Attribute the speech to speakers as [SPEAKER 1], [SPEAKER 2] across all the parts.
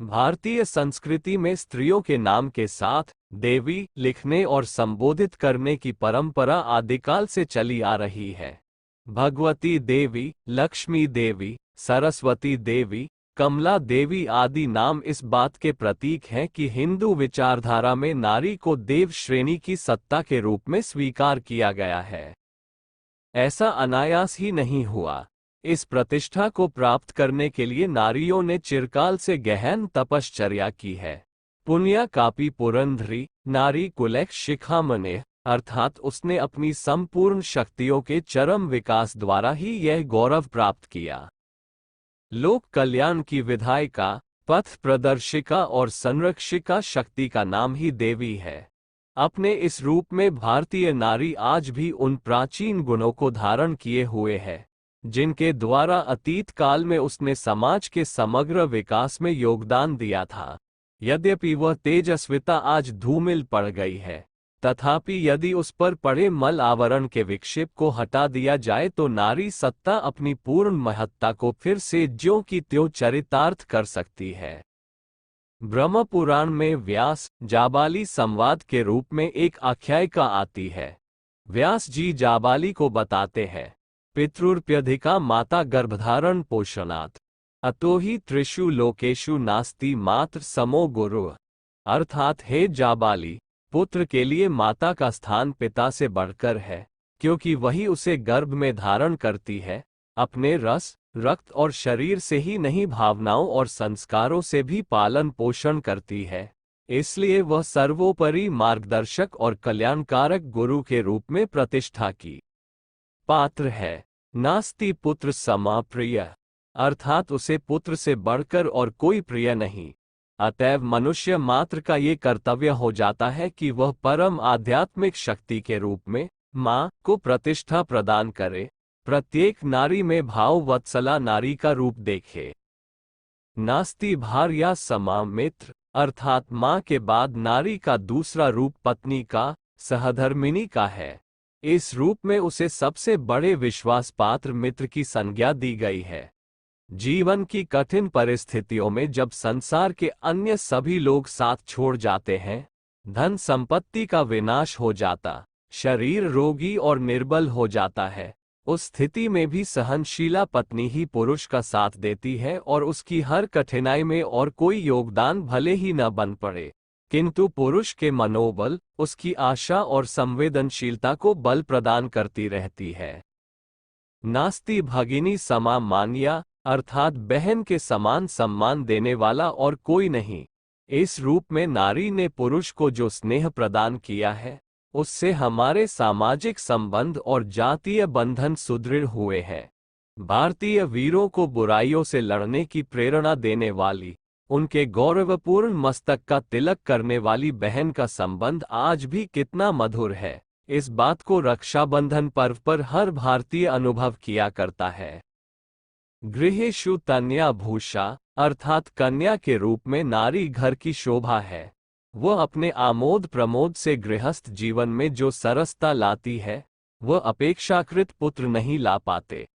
[SPEAKER 1] भारतीय संस्कृति में स्त्रियों के नाम के साथ देवी लिखने और संबोधित करने की परंपरा आदिकाल से चली आ रही है। भगवती देवी, लक्ष्मी देवी, सरस्वती देवी, कमला देवी आदि नाम इस बात के प्रतीक हैं कि हिंदू विचारधारा में नारी को देव श्रेणी की सत्ता के रूप में स्वीकार किया गया है। ऐसा अनायास ही नहीं हुआ। इस प्रतिष्ठा को प्राप्त करने के लिए नारियों ने चिरकाल से गहन तपश्चर्या की है। पुण्या कापी पुरंधरी नारी कुलैक शिखामणे, अर्थात उसने अपनी संपूर्ण शक्तियों के चरम विकास द्वारा ही यह गौरव प्राप्त किया। लोक कल्याण की विधायिका, पथ प्रदर्शिका और संरक्षिका शक्ति का नाम ही देवी है। अपने इस रूप में भारतीय नारी आज भी उन प्राचीन गुणों को धारण किए हुए है जिनके द्वारा अतीत काल में उसने समाज के समग्र विकास में योगदान दिया था। यद्यपि वह तेजस्विता आज धूमिल पड़ गई है, तथापि यदि उस पर पड़े मल आवरण के विक्षेप को हटा दिया जाए तो नारी सत्ता अपनी पूर्ण महत्ता को फिर से ज्यों की त्यों चरितार्थ कर सकती है। ब्रह्म पुराण में व्यास जाबाली संवाद के रूप में एक आख्यायिका आती है। व्यास जी जाबाली को बताते हैं, पितृर्प्यधिका माता गर्भधारण पोषणात्, अतो ही त्रिषु लोकेषु नास्ति मात्र समो गुरु। अर्थात हे जाबाली, पुत्र के लिए माता का स्थान पिता से बढ़कर है, क्योंकि वही उसे गर्भ में धारण करती है। अपने रस, रक्त और शरीर से ही नहीं, भावनाओं और संस्कारों से भी पालन पोषण करती है। इसलिए वह सर्वोपरि मार्गदर्शक और कल्याणकारक गुरु के रूप में प्रतिष्ठा की पात्र है। नास्ति पुत्र समा प्रिय, अर्थात उसे पुत्र से बढ़कर और कोई प्रिय नहीं। अतएव मनुष्य मात्र का ये कर्तव्य हो जाता है कि वह परम आध्यात्मिक शक्ति के रूप में माँ को प्रतिष्ठा प्रदान करे, प्रत्येक नारी में भाव वत्सला नारी का रूप देखे। नास्ति भार्या समा मित्र, अर्थात माँ के बाद नारी का दूसरा रूप पत्नी का, सहधर्मिणी का है। इस रूप में उसे सबसे बड़े विश्वास पात्र मित्र की संज्ञा दी गई है। जीवन की कठिन परिस्थितियों में जब संसार के अन्य सभी लोग साथ छोड़ जाते हैं, धन संपत्ति का विनाश हो जाता, शरीर रोगी और निर्बल हो जाता है, उस स्थिति में भी सहनशीला पत्नी ही पुरुष का साथ देती है और उसकी हर कठिनाई में और कोई योगदान भले ही न बन पड़े, किंतु पुरुष के मनोबल, उसकी आशा और संवेदनशीलता को बल प्रदान करती रहती है। नास्ति भगिनी समा मान्या, अर्थात बहन के समान सम्मान देने वाला और कोई नहीं। इस रूप में नारी ने पुरुष को जो स्नेह प्रदान किया है, उससे हमारे सामाजिक संबंध और जातीय बंधन सुदृढ़ हुए हैं। भारतीय वीरों को बुराइयों से लड़ने की प्रेरणा देने वाली, उनके गौरवपूर्ण मस्तक का तिलक करने वाली बहन का संबंध आज भी कितना मधुर है, इस बात को रक्षाबंधन पर्व पर हर भारतीय अनुभव किया करता है। गृहेषु तन्या भूषा, अर्थात कन्या के रूप में नारी घर की शोभा है। वह अपने आमोद प्रमोद से गृहस्थ जीवन में जो सरसता लाती है, वह अपेक्षाकृत पुत्र नहीं ला पाते।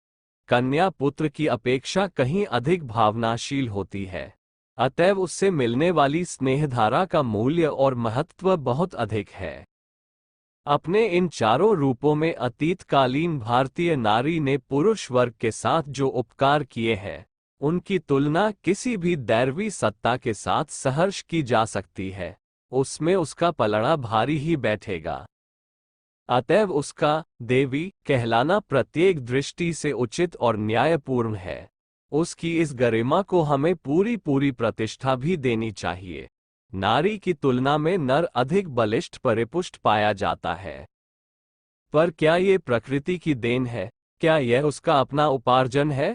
[SPEAKER 1] कन्या पुत्र की अपेक्षा कहीं अधिक भावनाशील होती है, अतएव उससे मिलने वाली स्नेहधारा का मूल्य और महत्व बहुत अधिक है। अपने इन चारों रूपों में अतीतकालीन भारतीय नारी ने पुरुष वर्ग के साथ जो उपकार किए हैं, उनकी तुलना किसी भी दैवी सत्ता के साथ सहर्ष की जा सकती है, उसमें उसका पलड़ा भारी ही बैठेगा। अतएव उसका देवी कहलाना प्रत्येक दृष्टि से उचित और न्यायपूर्ण है। उसकी इस गरिमा को हमें पूरी पूरी प्रतिष्ठा भी देनी चाहिए। नारी की तुलना में नर अधिक बलिष्ठ परिपुष्ट पाया जाता है। पर क्या ये प्रकृति की देन है? क्या यह उसका अपना उपार्जन है?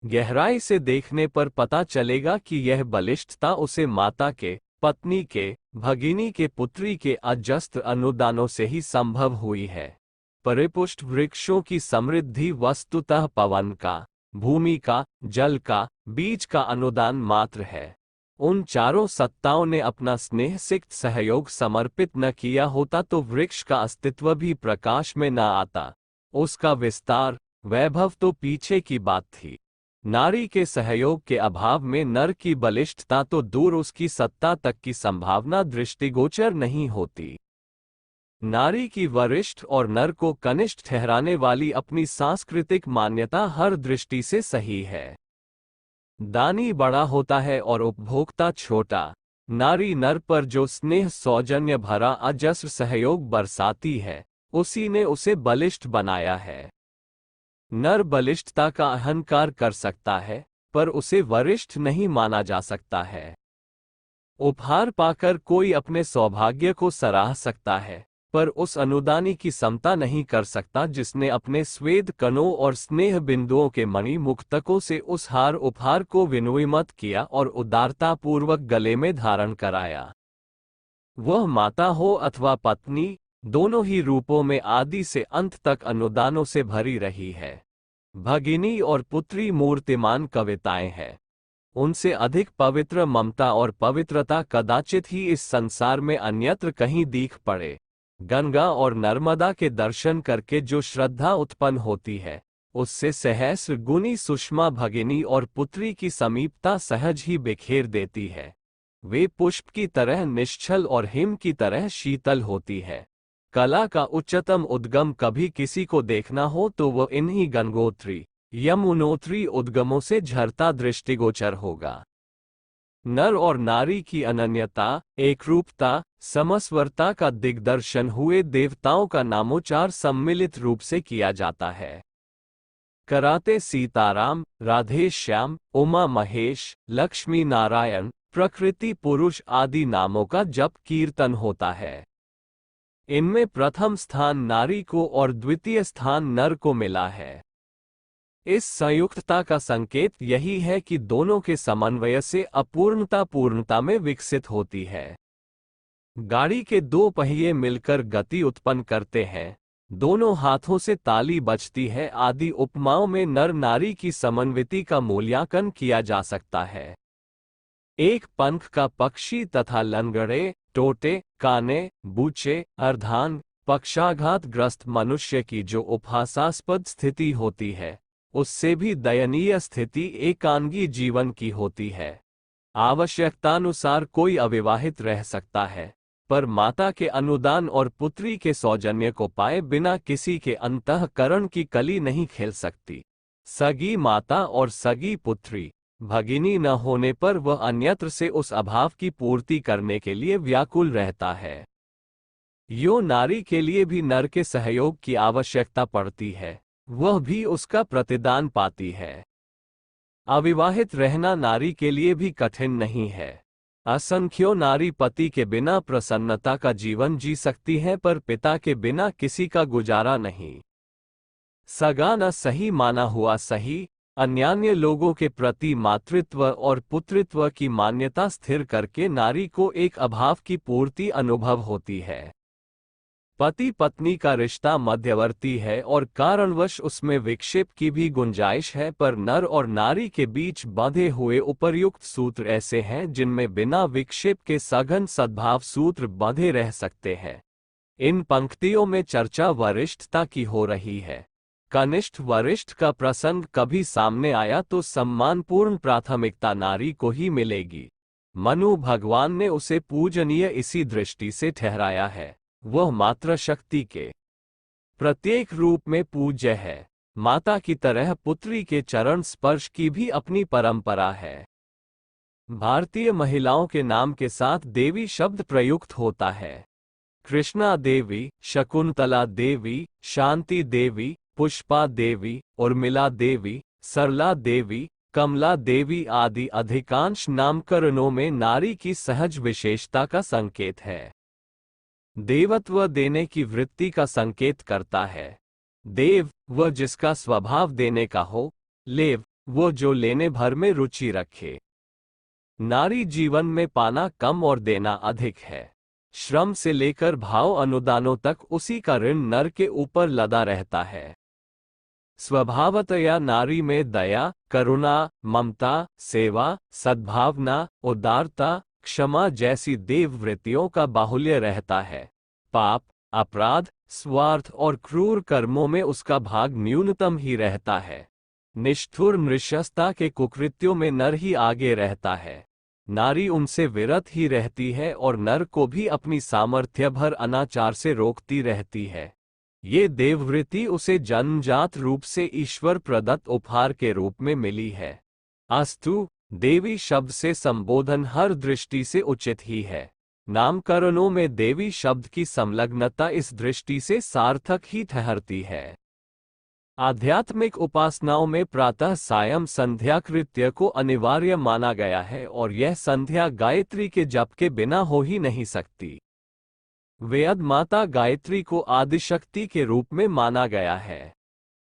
[SPEAKER 1] गहराई से देखने पर पता चलेगा कि यह बलिष्ठता उसे माता के, पत्नी के, भगिनी के, पुत्री के अजस्त्र अनुदानों से ही संभव हुई है। परिपुष्ट वृक्षों की समृद्धि वस्तुतः पवन का, भूमि का, जल का, बीज का अनुदान मात्र है। उन चारों सत्ताओं ने अपना स्नेह सिक्त सहयोग समर्पित न किया होता तो वृक्ष का अस्तित्व भी प्रकाश में न आता। उसका विस्तार, वैभव तो पीछे की बात थी। नारी के सहयोग के अभाव में नर की बलिष्ठता तो दूर, उसकी सत्ता तक की संभावना दृष्टिगोचर नहीं होती। नारी की वरिष्ठ और नर को कनिष्ठ ठहराने वाली अपनी सांस्कृतिक मान्यता हर दृष्टि से सही है। दानी बड़ा होता है और उपभोक्ता छोटा। नारी नर पर जो स्नेह सौजन्य भरा अजस्र सहयोग बरसाती है, उसी ने उसे बलिष्ठ बनाया है। नर बलिष्ठता का अहंकार कर सकता है, पर उसे वरिष्ठ नहीं माना जा सकता है। उपहार पाकर कोई अपने सौभाग्य को सराह सकता है, पर उस अनुदानी की समता नहीं कर सकता जिसने अपने स्वेद कणों और स्नेह बिंदुओं के मणि मुक्तकों से उस हार उपहार को विनिर्मित किया और उदारतापूर्वक गले में धारण कराया। वह माता हो अथवा पत्नी, दोनों ही रूपों में आदि से अंत तक अनुदानों से भरी रही है। भगिनी और पुत्री मूर्तिमान कविताएं हैं। उनसे अधिक पवित्र ममता और पवित्रता कदाचित ही इस संसार में अन्यत्र कहीं दिख पड़े। गंगा और नर्मदा के दर्शन करके जो श्रद्धा उत्पन्न होती है, उससे सहस्र गुनी सुषमा भगिनी और पुत्री की समीपता सहज ही बिखेर देती है। वे पुष्प की तरह निश्चल और हिम की तरह शीतल होती है। कला का उच्चतम उद्गम कभी किसी को देखना हो तो वह इन्हीं गंगोत्री यमुनोत्री उद्गमों से झरता दृष्टिगोचर होगा। नर और नारी की अनन्यता, एकरूपता, समस्वरता का दिग्दर्शन हुए देवताओं का नामोच्चार सम्मिलित रूप से किया जाता है। कराते सीताराम, राधे श्याम, उमा महेश, लक्ष्मी नारायण, प्रकृति पुरुष आदि नामों का जप कीर्तन होता है। इनमें प्रथम स्थान नारी को और द्वितीय स्थान नर को मिला है। इस संयुक्तता का संकेत यही है कि दोनों के समन्वय से अपूर्णता पूर्णता में विकसित होती है। गाड़ी के दो पहिए मिलकर गति उत्पन्न करते हैं, दोनों हाथों से ताली बजती है आदि उपमाओं में नर नारी की समन्विति का मूल्यांकन किया जा सकता है। एक पंख का पक्षी तथा लंगड़े, टोटे, काने, बूचे, अर्धांग, पक्षाघातग्रस्त मनुष्य की जो उपहासास्पद स्थिति होती है, उससे भी दयनीय स्थिति एकांगी जीवन की होती है। आवश्यकतानुसार कोई अविवाहित रह सकता है, पर माता के अनुदान और पुत्री के सौजन्य को पाए बिना किसी के अंतःकरण की कली नहीं खेल सकती। सगी माता और सगी पुत्री, भगिनी न होने पर वह अन्यत्र से उस अभाव की पूर्ति करने के लिए व्याकुल रहता है। यो नारी के लिए भी नर के सहयोग की आवश्यकता पड़ती है, वह भी उसका प्रतिदान पाती है। अविवाहित रहना नारी के लिए भी कठिन नहीं है। असंख्यों नारी पति के बिना प्रसन्नता का जीवन जी सकती हैं, पर पिता के बिना किसी का गुजारा नहीं। सगा न सही माना हुआ सही, अन्यान्य लोगों के प्रति मातृत्व और पुत्रित्व की मान्यता स्थिर करके नारी को एक अभाव की पूर्ति अनुभव होती है। पति पत्नी का रिश्ता मध्यवर्ती है और कारणवश उसमें विक्षेप की भी गुंजाइश है, पर नर और नारी के बीच बांधे हुए उपर्युक्त सूत्र ऐसे हैं जिनमें बिना विक्षेप के सघन सद्भाव सूत्र बांधे रह सकते हैं। इन पंक्तियों में चर्चा वरिष्ठता की हो रही है। कनिष्ठ वरिष्ठ का प्रसंग कभी सामने आया तो सम्मानपूर्ण प्राथमिकता नारी को ही मिलेगी। मनु भगवान ने उसे पूजनीय इसी दृष्टि से ठहराया है। वह मातृ शक्ति के प्रत्येक रूप में पूज्य है। माता की तरह पुत्री के चरण स्पर्श की भी अपनी परंपरा है। भारतीय महिलाओं के नाम के साथ देवी शब्द प्रयुक्त होता है। कृष्णा देवी, शकुंतला देवी, शांति देवी, पुष्पा देवी, उर्मिला देवी, सरला देवी, कमला देवी आदि अधिकांश नामकरणों में नारी की सहज विशेषता का संकेत है। देवत्व देने की वृत्ति का संकेत करता है। देव वह जिसका स्वभाव देने का हो, लेव वो जो लेने भर में रुचि रखे। नारी जीवन में पाना कम और देना अधिक है। श्रम से लेकर भाव अनुदानों तक उसी का ऋण नर के ऊपर लदा रहता है। स्वभावतया नारी में दया, करुणा, ममता, सेवा, सद्भावना, उदारता, क्षमा जैसी देववृत्तियों का बाहुल्य रहता है। पाप, अपराध, स्वार्थ और क्रूर कर्मों में उसका भाग न्यूनतम ही रहता है। निष्ठुर नृशंसता के कुकृत्यों में नर ही आगे रहता है। नारी उनसे विरत ही रहती है और नर को भी अपनी सामर्थ्य भर अनाचार से रोकती रहती है। ये देववृत्ति उसे जन्मजात रूप से ईश्वर प्रदत्त उपहार के रूप में मिली है। अस्तु, देवी शब्द से संबोधन हर दृष्टि से उचित ही है। नामकरणों में देवी शब्द की संलग्नता इस दृष्टि से सार्थक ही ठहरती है। आध्यात्मिक उपासनाओं में प्रातः सायं संध्या कृत्य को अनिवार्य माना गया है और यह संध्या गायत्री के जप के बिना हो ही नहीं सकती। वेद माता गायत्री को आदिशक्ति के रूप में माना गया है।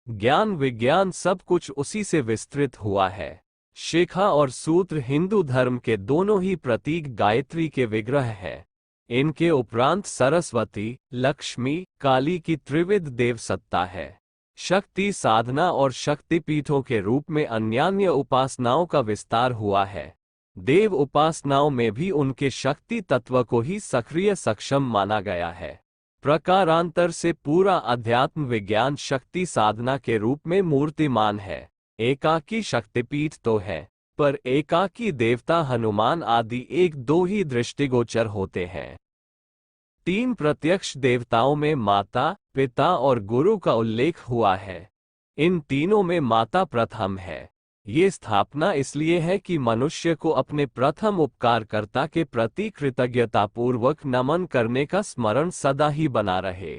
[SPEAKER 1] ज्ञान विज्ञान सब कुछ उसी से विस्तृत हुआ है। शिखा और सूत्र हिंदू धर्म के दोनों ही प्रतीक गायत्री के विग्रह हैं। इनके उपरांत सरस्वती, लक्ष्मी, काली की त्रिविध देव सत्ता है। शक्ति साधना और शक्तिपीठों के रूप में अन्यान्य उपासनाओं का विस्तार हुआ है। देव उपासनाओं में भी उनके शक्ति तत्व को ही सक्रिय सक्षम माना गया है। प्रकारांतर से पूरा अध्यात्म विज्ञान शक्ति साधना के रूप में मूर्तिमान है। एकाकी शक्तिपीठ तो है, पर एकाकी देवता हनुमान आदि एक दो ही दृष्टिगोचर होते हैं। 3 प्रत्यक्ष देवताओं में माता, पिता और गुरु का उल्लेख हुआ है। इन तीनों में माता प्रथम है। ये स्थापना इसलिए है कि मनुष्य को अपने प्रथम उपकारकर्ता के प्रति कृतज्ञतापूर्वक नमन करने का स्मरण सदा ही बना रहे।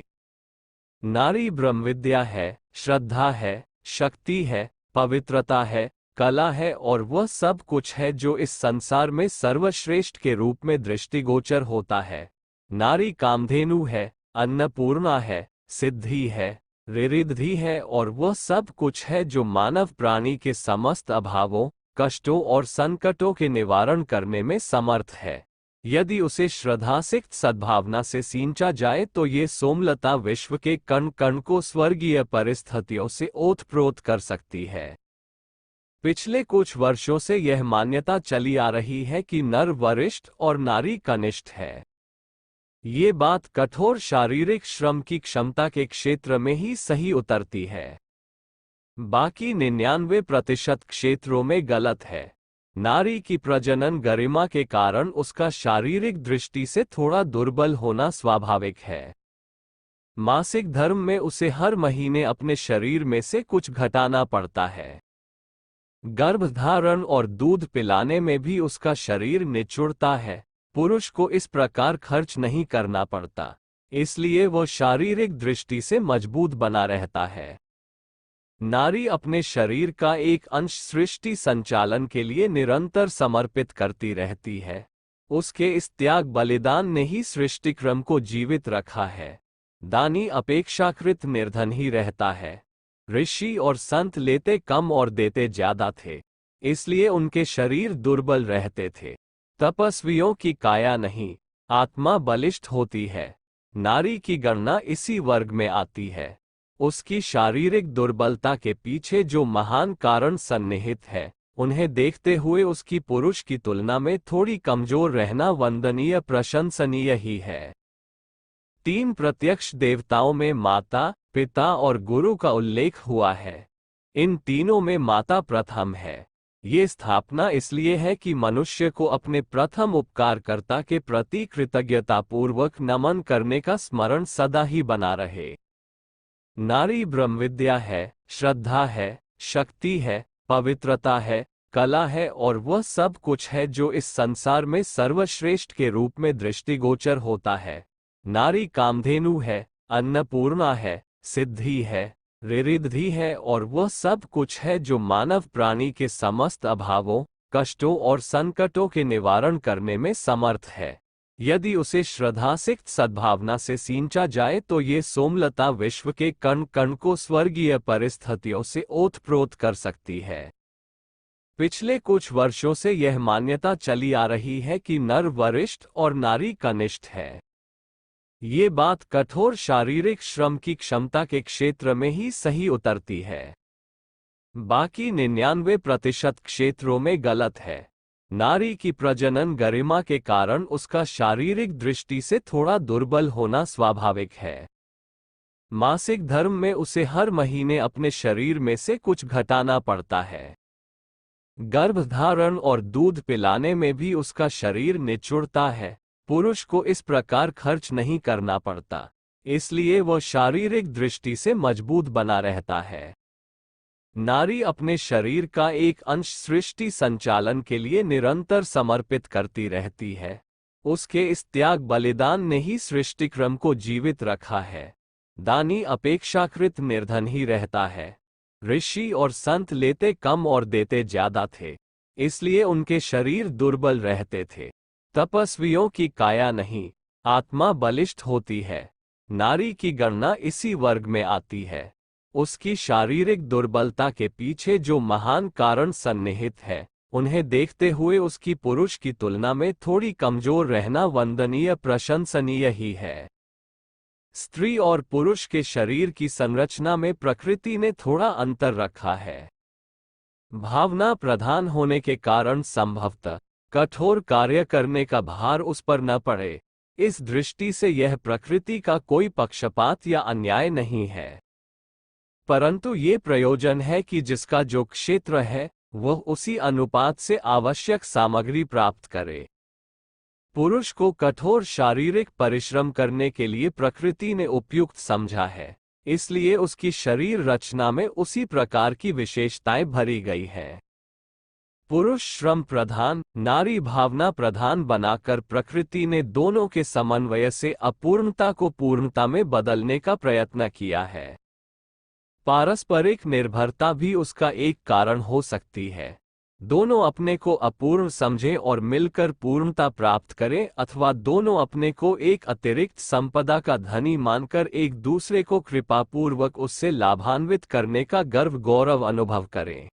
[SPEAKER 1] नारी ब्रह्मविद्या है, श्रद्धा है, शक्ति है, पवित्रता है, कला है और वह सब कुछ है जो इस संसार में सर्वश्रेष्ठ के रूप में दृष्टिगोचर होता है। नारी कामधेनु है, अन्नपूर्णा है, सिद्धि है, ऋद्धि है और वह सब कुछ है जो मानव प्राणी के समस्त अभावों, कष्टों और संकटों के निवारण करने में समर्थ है। यदि उसे श्रद्धासिक्त सद्भावना से सींचा जाए तो ये सोमलता विश्व के कण कण को स्वर्गीय परिस्थितियों से ओतप्रोत कर सकती है। पिछले कुछ वर्षों से यह मान्यता चली आ रही है कि नर वरिष्ठ और नारी कनिष्ठ है। ये बात कठोर शारीरिक श्रम की क्षमता के क्षेत्र में ही सही उतरती है। बाकी 99% क्षेत्रों में गलत है। नारी की प्रजनन गरिमा के कारण उसका शारीरिक दृष्टि से थोड़ा दुर्बल होना स्वाभाविक है। मासिक धर्म में उसे हर महीने अपने शरीर में से कुछ घटाना पड़ता है। गर्भधारण और दूध पिलाने में भी उसका शरीर निचुड़ता है। पुरुष को इस प्रकार खर्च नहीं करना पड़ता, इसलिए वह शारीरिक दृष्टि से मजबूत बना रहता है। नारी अपने शरीर का एक अंश सृष्टि संचालन के लिए निरंतर समर्पित करती रहती है। उसके इस त्याग बलिदान ने ही सृष्टि क्रम को जीवित रखा है। दानी अपेक्षाकृत निर्धन ही रहता है। ऋषि और संत लेते कम और देते ज्यादा थे, इसलिए उनके शरीर दुर्बल रहते थे। तपस्वियों की काया नहीं, आत्मा बलिष्ठ होती है। नारी की गणना इसी वर्ग में आती है। उसकी शारीरिक दुर्बलता के पीछे जो महान कारण सन्निहित है, उन्हें देखते हुए उसकी पुरुष की तुलना में थोड़ी कमजोर रहना वंदनीय प्रशंसनीय ही है। 3 प्रत्यक्ष देवताओं में माता, पिता और गुरु का उल्लेख हुआ है। इन तीनों में माता प्रथम है। ये स्थापना इसलिए है कि मनुष्य को अपने प्रथम उपकारकर्ता के प्रति कृतज्ञतापूर्वक नमन करने का स्मरण सदा ही बना रहे। नारी ब्रह्मविद्या है, श्रद्धा है, शक्ति है, पवित्रता है, कला है और वह सब कुछ है जो इस संसार में सर्वश्रेष्ठ के रूप में दृष्टिगोचर होता है। नारी कामधेनु है, अन्नपूर्णा है, सिद्धि है, ऋद्धि है और वह सब कुछ है जो मानव प्राणी के समस्त अभावों, कष्टों और संकटों के निवारण करने में समर्थ है। यदि उसे श्रद्धासिक्त सद्भावना से सींचा जाए तो ये सोमलता विश्व के कण कण को स्वर्गीय परिस्थितियों से ओतप्रोत कर सकती है। पिछले कुछ वर्षों से यह मान्यता चली आ रही है कि नर वरिष्ठ और नारी कनिष्ठ है। ये बात कठोर शारीरिक श्रम की क्षमता के क्षेत्र में ही सही उतरती है। बाकी 99% क्षेत्रों में गलत है। नारी की प्रजनन गरिमा के कारण उसका शारीरिक दृष्टि से थोड़ा दुर्बल होना स्वाभाविक है। मासिक धर्म में उसे हर महीने अपने शरीर में से कुछ घटाना पड़ता है। गर्भधारण और दूध पिलाने में भी उसका शरीर निचुड़ता है। पुरुष को इस प्रकार खर्च नहीं करना पड़ता, इसलिए वह शारीरिक दृष्टि से मजबूत बना रहता है। नारी अपने शरीर का एक अंश सृष्टि संचालन के लिए निरंतर समर्पित करती रहती है। उसके इस त्याग बलिदान ने ही सृष्टिक्रम को जीवित रखा है। दानी अपेक्षाकृत निर्धन ही रहता है। ऋषि और संत लेते कम और देते ज्यादा थे, इसलिए उनके शरीर दुर्बल रहते थे। तपस्वियों की काया नहीं, आत्मा बलिष्ठ होती है। नारी की गणना इसी वर्ग में आती है। उसकी शारीरिक दुर्बलता के पीछे जो महान कारण सन्निहित है, उन्हें देखते हुए उसकी पुरुष की तुलना में थोड़ी कमजोर रहना वंदनीय प्रशंसनीय ही है। स्त्री और पुरुष के शरीर की संरचना में प्रकृति ने थोड़ा अंतर रखा है। भावना प्रधान होने के कारण संभवतः कठोर कार्य करने का भार उस पर न पड़े। इस दृष्टि से यह प्रकृति का कोई पक्षपात या अन्याय नहीं है, परंतु ये प्रयोजन है कि जिसका जो क्षेत्र है वह उसी अनुपात से आवश्यक सामग्री प्राप्त करे। पुरुष को कठोर शारीरिक परिश्रम करने के लिए प्रकृति ने उपयुक्त समझा है, इसलिए उसकी शरीर रचना में उसी प्रकार की विशेषताएं भरी गई है। पुरुष श्रम प्रधान, नारी भावना प्रधान बनाकर प्रकृति ने दोनों के समन्वय से अपूर्णता को पूर्णता में बदलने का प्रयत्न किया है। पारस्परिक निर्भरता भी उसका एक कारण हो सकती है। दोनों अपने को अपूर्ण समझें और मिलकर पूर्णता प्राप्त करें, अथवा दोनों अपने को एक अतिरिक्त संपदा का धनी मानकर एक दूसरे को कृपापूर्वक उससे लाभान्वित करने का गर्व गौरव अनुभव करें।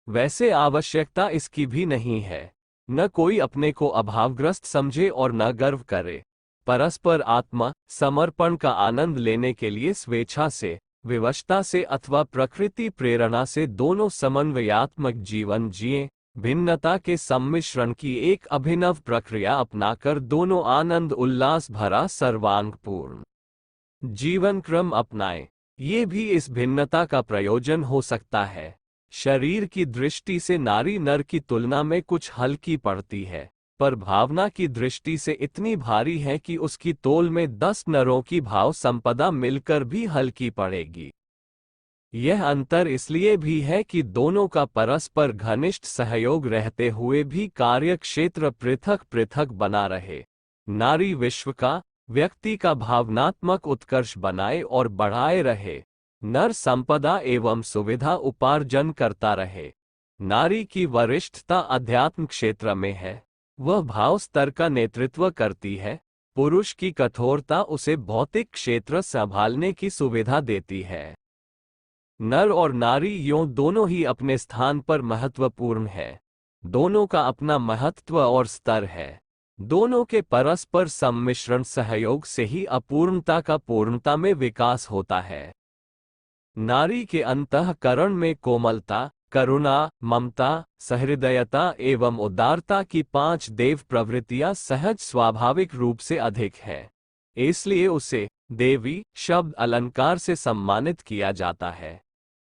[SPEAKER 1] वैसे आवश्यकता इसकी भी नहीं है। न कोई अपने को अभावग्रस्त समझे और न गर्व करे। परस्पर आत्मा समर्पण का आनंद लेने के लिए स्वेच्छा से, विवशता से अथवा प्रकृति प्रेरणा से दोनों समन्वयात्मक जीवन जिए। भिन्नता के सम्मिश्रण की एक अभिनव प्रक्रिया अपनाकर दोनों आनंद उल्लास भरा सर्वांगपूर्ण जीवन क्रम अपनाएं। ये भी इस भिन्नता का प्रयोजन हो सकता है। शरीर की दृष्टि से नारी नर की तुलना में कुछ हल्की पड़ती है, पर भावना की दृष्टि से इतनी भारी है कि उसकी तोल में 10 नरों की भाव संपदा मिलकर भी हल्की पड़ेगी। यह अंतर इसलिए भी है कि दोनों का परस्पर घनिष्ठ सहयोग रहते हुए भी कार्य क्षेत्र पृथक पृथक बना रहे। नारी विश्व का, व्यक्ति का भावनात्मक उत्कर्ष बनाए और बढ़ाए रहे। नर संपदा एवं सुविधा उपार्जन करता रहे। नारी की वरिष्ठता अध्यात्म क्षेत्र में है, वह भाव स्तर का नेतृत्व करती है। पुरुष की कठोरता उसे भौतिक क्षेत्र संभालने की सुविधा देती है। नर और नारी यों दोनों ही अपने स्थान पर महत्वपूर्ण है। दोनों का अपना महत्व और स्तर है। दोनों के परस्पर सम्मिश्रण सहयोग से ही अपूर्णता का पूर्णता में विकास होता है। नारी के अंतःकरण में कोमलता, करुणा, ममता, सहृदयता एवं उदारता की 5 देव प्रवृत्तियां सहज स्वाभाविक रूप से अधिक है। इसलिए उसे देवी शब्द अलंकार से सम्मानित किया जाता है।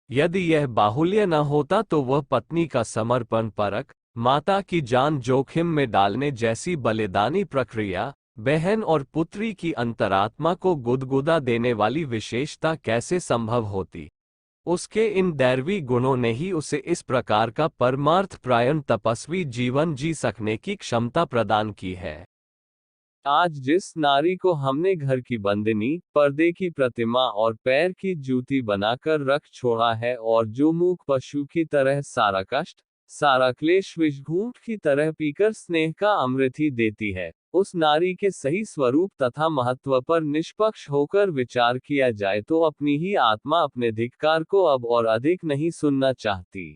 [SPEAKER 1] यदि यह बाहुल्य न होता तो वह पत्नी का समर्पण परक, माता की जान जोखिम में डालने जैसी बलिदानी प्रक्रिया, बहन और पुत्री की अंतरात्मा को गुदगुदा देने वाली विशेषता कैसे संभव होती। उसके इन दैवी गुणों ने ही उसे इस प्रकार का परमार्थ प्रायण तपस्वी जीवन जी सकने की क्षमता प्रदान की है। आज जिस नारी को हमने घर की बंदिनी, पर्दे की प्रतिमा और पैर की जूती बनाकर रख छोड़ा है, और जो मूक पशु की तरह सारा कष्ट, सारा क्लेश विषघूंट की तरह पीकर स्नेह का अमृत ही देती है, उस नारी के सही स्वरूप तथा महत्व पर निष्पक्ष होकर विचार किया जाए तो अपनी ही आत्मा अपने धिक्कार को अब और अधिक नहीं सुनना चाहती।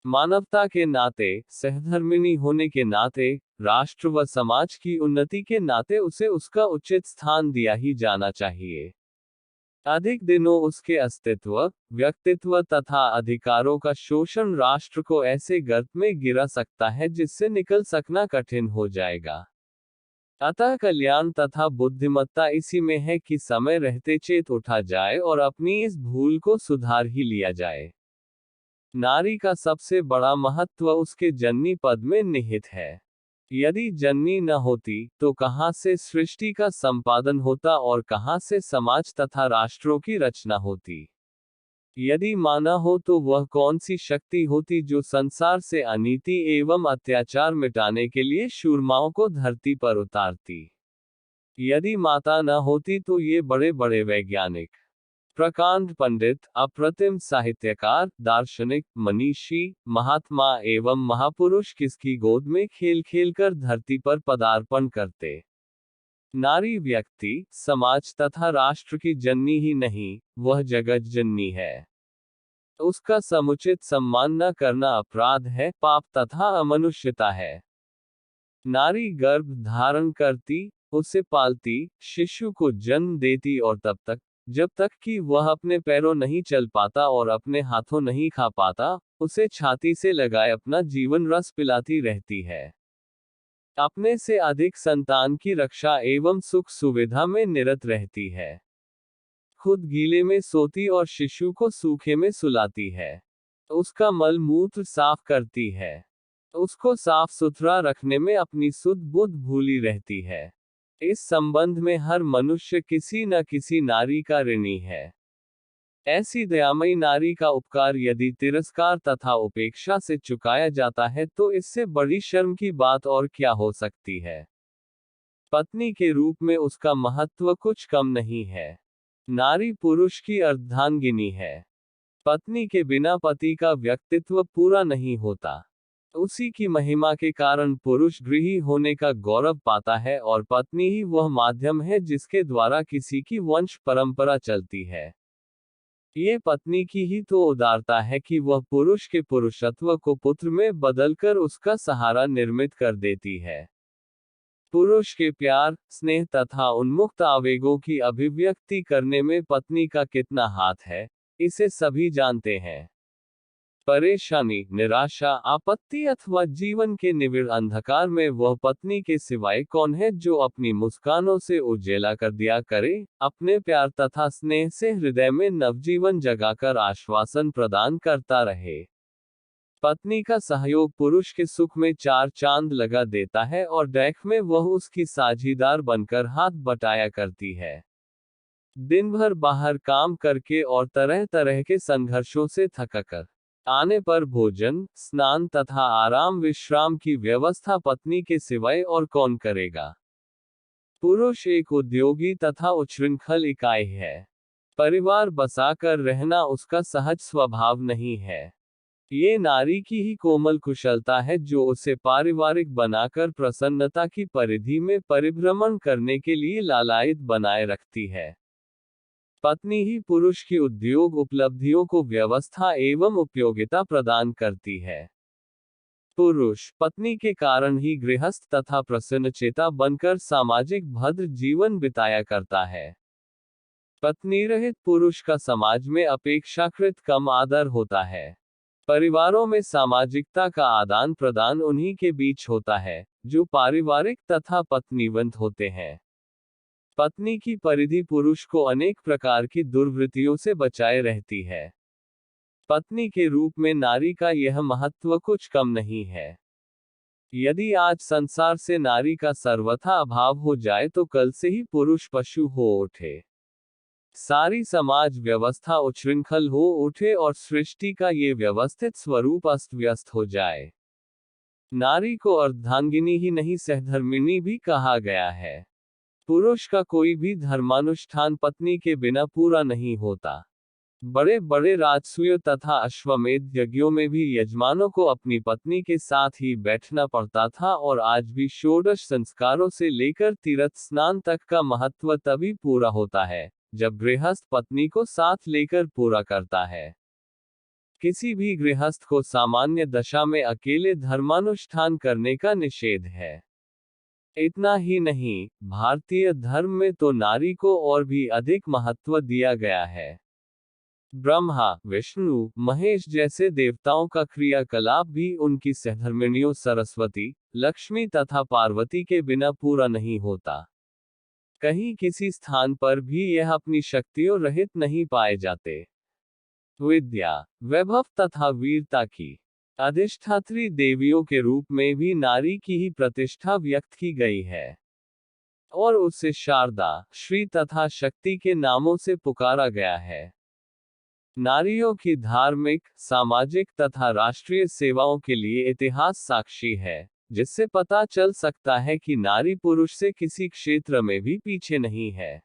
[SPEAKER 1] मानवता के नाते, सहधर्मिणी होने के नाते, राष्ट्र व समाज की उन्नति के नाते उसे उसका उचित स्थान दिया ही जाना चाहिए। अधिक दिनों उसके अस्तित्व, व्यक्तित्व तथा अधिकारों का शोषण राष्ट्र को ऐसे गर्त में गिरा सकता है जिससे निकल सकना कठिन हो जाएगा। अतः कल्याण तथा बुद्धिमत्ता इसी में है कि समय रहते चेत उठा जाए और अपनी इस भूल को सुधार ही लिया जाए। नारी का सबसे बड़ा महत्व उसके जननी पद में निहित है। यदि जननी न होती तो कहाँ से सृष्टि का संपादन होता और कहाँ से समाज तथा राष्ट्रों की रचना होती। यदि माना हो तो वह कौन सी शक्ति होती जो संसार से अनीति एवं अत्याचार मिटाने के लिए शूरमाओं को धरती पर उतारती। यदि माता न होती तो ये बड़े बड़े वैज्ञानिक, प्रकांड पंडित, अप्रतिम साहित्यकार, दार्शनिक, मनीषी, महात्मा एवं महापुरुष किसकी गोद में खेल खेल कर धरती पर पदार्पण करते। नारी व्यक्ति, समाज तथा राष्ट्र की जननी ही नहीं, वह जगत जननी है। उसका समुचित सम्मान न करना अपराध है, पाप तथा अमनुष्यता है। नारी गर्भ धारण करती, उसे पालती, शिशु को जन्म देती और तब तक, जब तक कि वह अपने पैरों नहीं चल पाता और अपने हाथों नहीं खा पाता, उसे छाती से लगाए अपना जीवन रस पिलाती रहती है। अपने से अधिक संतान की रक्षा एवं सुख सुविधा में निरत रहती है। खुद गीले में सोती और शिशु को सूखे में सुलाती है। उसका मल मूत्र साफ करती है। उसको साफ सुथरा रखने में अपनी सुध बुध भूली रहती है। इस संबंध में हर मनुष्य किसी न किसी नारी का ऋणी है। ऐसी दयामयी नारी का उपकार यदि तिरस्कार तथा उपेक्षा से चुकाया जाता है तो इससे बड़ी शर्म की बात और क्या हो सकती है। पत्नी के रूप में उसका महत्व कुछ कम नहीं है। नारी पुरुष की अर्धांगिनी है। पत्नी के बिना पति का व्यक्तित्व पूरा नहीं होता। उसी की महिमा के कारण पुरुष गृही होने का गौरव पाता है और पत्नी ही वह माध्यम है जिसके द्वारा किसी की वंश परंपरा चलती है। ये पत्नी की ही तो उदारता है कि वह पुरुष के पुरुषत्व को पुत्र में बदलकर उसका सहारा निर्मित कर देती है। पुरुष के प्यार, स्नेह तथा उन्मुक्त आवेगों की अभिव्यक्ति करने में पत्नी का कितना हाथ है, इसे सभी जानते हैं। परेशानी, निराशा, आपत्ति अथवा जीवन के निविड़ अंधकार में वह पत्नी के सिवाय कौन है जो अपनी मुस्कानों से उजेला कर दिया करे, अपने प्यार तथा स्नेह से हृदय में नवजीवन जगाकर आश्वासन प्रदान करता रहे। पत्नी का सहयोग पुरुष के सुख में चार चांद लगा देता है और डैक में वह उसकी साझीदार बनकर हाथ बटाया करती है। दिन भर बाहर काम करके और तरह तरह के संघर्षों से थककर आने पर भोजन, स्नान तथा आराम विश्राम की व्यवस्था पत्नी के सिवाय और कौन करेगा। पुरुष एक उद्योगी तथा उच्छृंखल इकाई है। परिवार बसाकर रहना उसका सहज स्वभाव नहीं है। ये नारी की ही कोमल कुशलता है जो उसे पारिवारिक बनाकर प्रसन्नता की परिधि में परिभ्रमण करने के लिए लालायित बनाए रखती है। पत्नी ही पुरुष की उद्योग उपलब्धियों को व्यवस्था एवं उपयोगिता प्रदान करती है। पुरुष पत्नी के कारण ही गृहस्थ तथा प्रसन्नचेता बनकर सामाजिक भद्र जीवन बिताया करता है। पत्नी रहित पुरुष का समाज में अपेक्षाकृत कम आदर होता है। परिवारों में सामाजिकता का आदान प्रदान उन्हीं के बीच होता है, जो पारिवारिक तथा पत्नीवंत होते हैं। पत्नी की परिधि पुरुष को अनेक प्रकार की दुर्वृत्तियों से बचाए रहती है। पत्नी के रूप में नारी का यह महत्व कुछ कम नहीं है। यदि आज संसार से नारी का सर्वथा अभाव हो जाए तो कल से ही पुरुष पशु हो उठे। सारी समाज व्यवस्था उच्छृंखल हो उठे और सृष्टि का ये व्यवस्थित स्वरूप अस्त व्यस्त हो जाए। नारी को अर्धांगिनी ही नहीं सहधर्मिणी भी कहा गया है। पुरुष का कोई भी धर्मानुष्ठान पत्नी के बिना पूरा नहीं होता। बड़े बड़े राजसूय तथा अश्वमेध यज्ञों में भी यजमानों को अपनी पत्नी के साथ ही बैठना पड़ता था और आज भी षोडश संस्कारों से लेकर तीर्थ स्नान तक का महत्व तभी पूरा होता है जब गृहस्थ पत्नी को साथ लेकर पूरा करता है। किसी भी गृहस्थ को सामान्य दशा में अकेले धर्मानुष्ठान करने का निषेध है। इतना ही नहीं, भारतीय धर्म में तो नारी को और भी अधिक महत्व दिया गया है। ब्रह्मा, विष्णु, महेश जैसे देवताओं का क्रियाकलाप भी उनकी सहधर्मिणियों सरस्वती, लक्ष्मी तथा पार्वती के बिना पूरा नहीं होता। कहीं किसी स्थान पर भी यह अपनी शक्तियों रहित नहीं पाए जाते। विद्या, वैभव तथा वीरता की अधिष्ठात्री देवियों के रूप में भी नारी की ही प्रतिष्ठा व्यक्त की गई है और उसे शारदा, श्री तथा शक्ति के नामों से पुकारा गया है। नारियों की धार्मिक, सामाजिक तथा राष्ट्रीय सेवाओं के लिए इतिहास साक्षी है, जिससे पता चल सकता है कि नारी पुरुष से किसी क्षेत्र में भी पीछे नहीं है।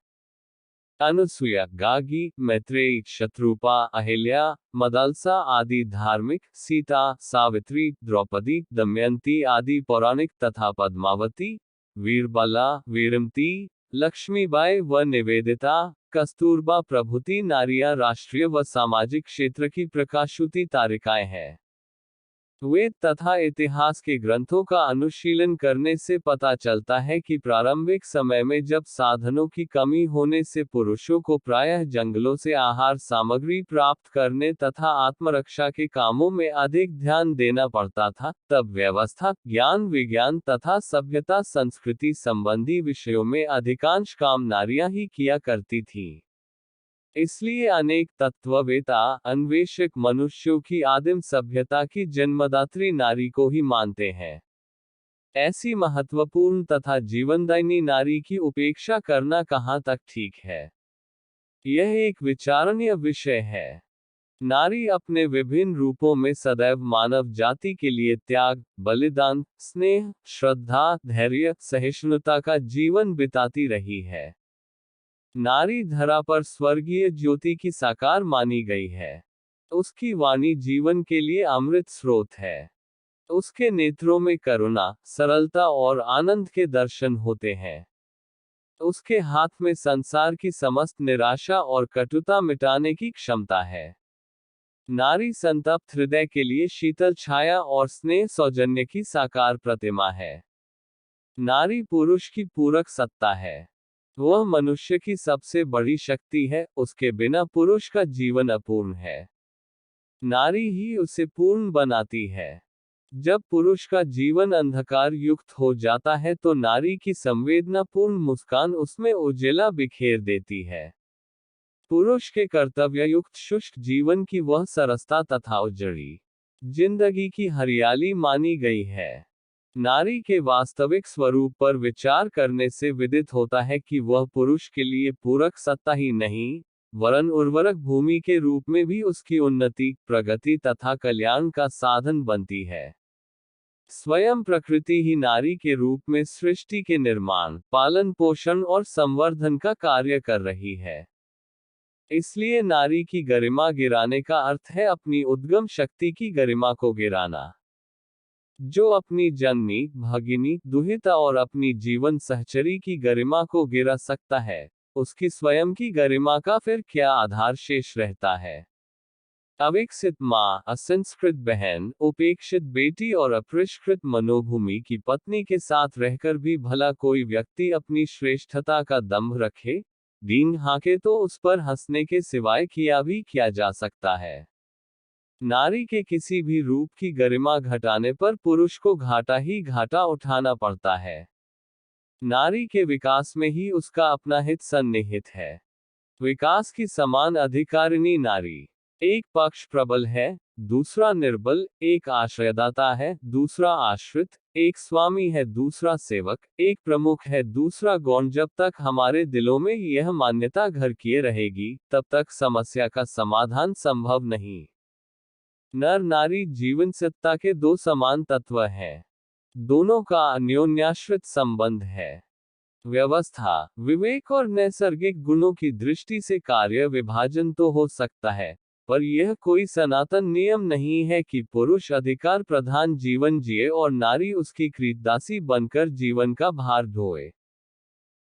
[SPEAKER 1] अनुसुया, गागी, मैत्रेयी, शत्रुपा, अहिल्या, मदलसा आदि धार्मिक, सीता, सावित्री, द्रौपदी, दमयंती आदि पौराणिक तथा पद्मावती, वीरबला, वीरमती, लक्ष्मीबाई व निवेदिता, कस्तूरबा प्रभृति नारियां राष्ट्रीय व सामाजिक क्षेत्र की प्रकाशुति तारिकाएं हैं। वेद तथा इतिहास के ग्रंथों का अनुशीलन करने से पता चलता है कि प्रारंभिक समय में जब साधनों की कमी होने से पुरुषों को प्रायः जंगलों से आहार सामग्री प्राप्त करने तथा आत्मरक्षा के कामों में अधिक ध्यान देना पड़ता था, तब व्यवस्था, ज्ञान, विज्ञान तथा सभ्यता संस्कृति संबंधी विषयों में अधिकांश काम नारियां ही किया करती थीं। इसलिए अनेक तत्ववेता, अन्वेषक मनुष्यों की आदिम सभ्यता की जन्मदात्री नारी को ही मानते हैं। ऐसी महत्वपूर्ण तथा जीवनदायिनी नारी की उपेक्षा करना कहाँ तक ठीक है? यह एक विचारणीय विषय है। नारी अपने विभिन्न रूपों में सदैव मानव जाति के लिए त्याग, बलिदान, स्नेह, श्रद्धा, धैर्य, सहिष्णुता का जीवन बिताती रही है। नारी धरा पर स्वर्गीय ज्योति की साकार मानी गई है। उसकी वाणी जीवन के लिए अमृत स्रोत है। उसके नेत्रों में करुणा, सरलता और आनंद के दर्शन होते हैं। उसके हाथ में संसार की समस्त निराशा और कटुता मिटाने की क्षमता है। नारी संतप्त हृदय के लिए शीतल छाया और स्नेह सौजन्य की साकार प्रतिमा है। नारी पुरुष की पूरक सत्ता है। वह मनुष्य की सबसे बड़ी शक्ति है, उसके बिना पुरुष का जीवन अपूर्ण है। नारी ही उसे पूर्ण बनाती है। जब पुरुष का जीवन अंधकार युक्त हो जाता है तो नारी की संवेदनापूर्ण मुस्कान उसमें उजिला बिखेर देती है। पुरुष के कर्तव्य युक्त शुष्क जीवन की वह सरसता तथा उजड़ी जिंदगी की हरियाली मानी गई है। नारी के वास्तविक स्वरूप पर विचार करने से विदित होता है कि वह पुरुष के लिए पूरक सत्ता ही नहीं, वरन उर्वरक भूमि के रूप में भी उसकी उन्नति, प्रगति तथा कल्याण का साधन बनती है। स्वयं प्रकृति ही नारी के रूप में सृष्टि के निर्माण, पालन पोषण और संवर्धन का कार्य कर रही है। इसलिए नारी की गरिमा गिराने का अर्थ है अपनी उद्गम शक्ति की गरिमा को गिराना। जो अपनी जननी, भगिनी, दुहिता और अपनी जीवन सहचरी की गरिमा को गिरा सकता है, उसकी स्वयं की गरिमा का फिर क्या आधार शेष रहता है? अविकसित माँ, असंस्कृत बहन, उपेक्षित बेटी और अपरिष्कृत मनोभूमि की पत्नी के साथ रहकर भी भला कोई व्यक्ति अपनी श्रेष्ठता का दंभ रखे, डींग हाँके तो उस पर हंसने के सिवाय किया भी क्या जा सकता है? नारी के किसी भी रूप की गरिमा घटाने पर पुरुष को घाटा ही घाटा उठाना पड़ता है। नारी के विकास में ही उसका अपना हित सन्निहित है। विकास की समान अधिकारिणी नारी। एक पक्ष प्रबल है, दूसरा निर्बल, एक आश्रयदाता है, दूसरा आश्रित, एक स्वामी है, दूसरा सेवक, एक प्रमुख है, दूसरा गौण। जब तक हमारे दिलों में यह मान्यता घर किए रहेगी, तब तक समस्या का समाधान संभव नहीं। नर नारी जीवन सत्ता के दो समान तत्व हैं। दोनों का अन्योन्याश्रित संबंध है। व्यवस्था, विवेक और नैसर्गिक गुणों की दृष्टि से कार्य विभाजन तो हो सकता है, पर यह कोई सनातन नियम नहीं है कि पुरुष अधिकार प्रधान जीवन जिए और नारी उसकी क्रीतदासी बनकर जीवन का भार ढोए।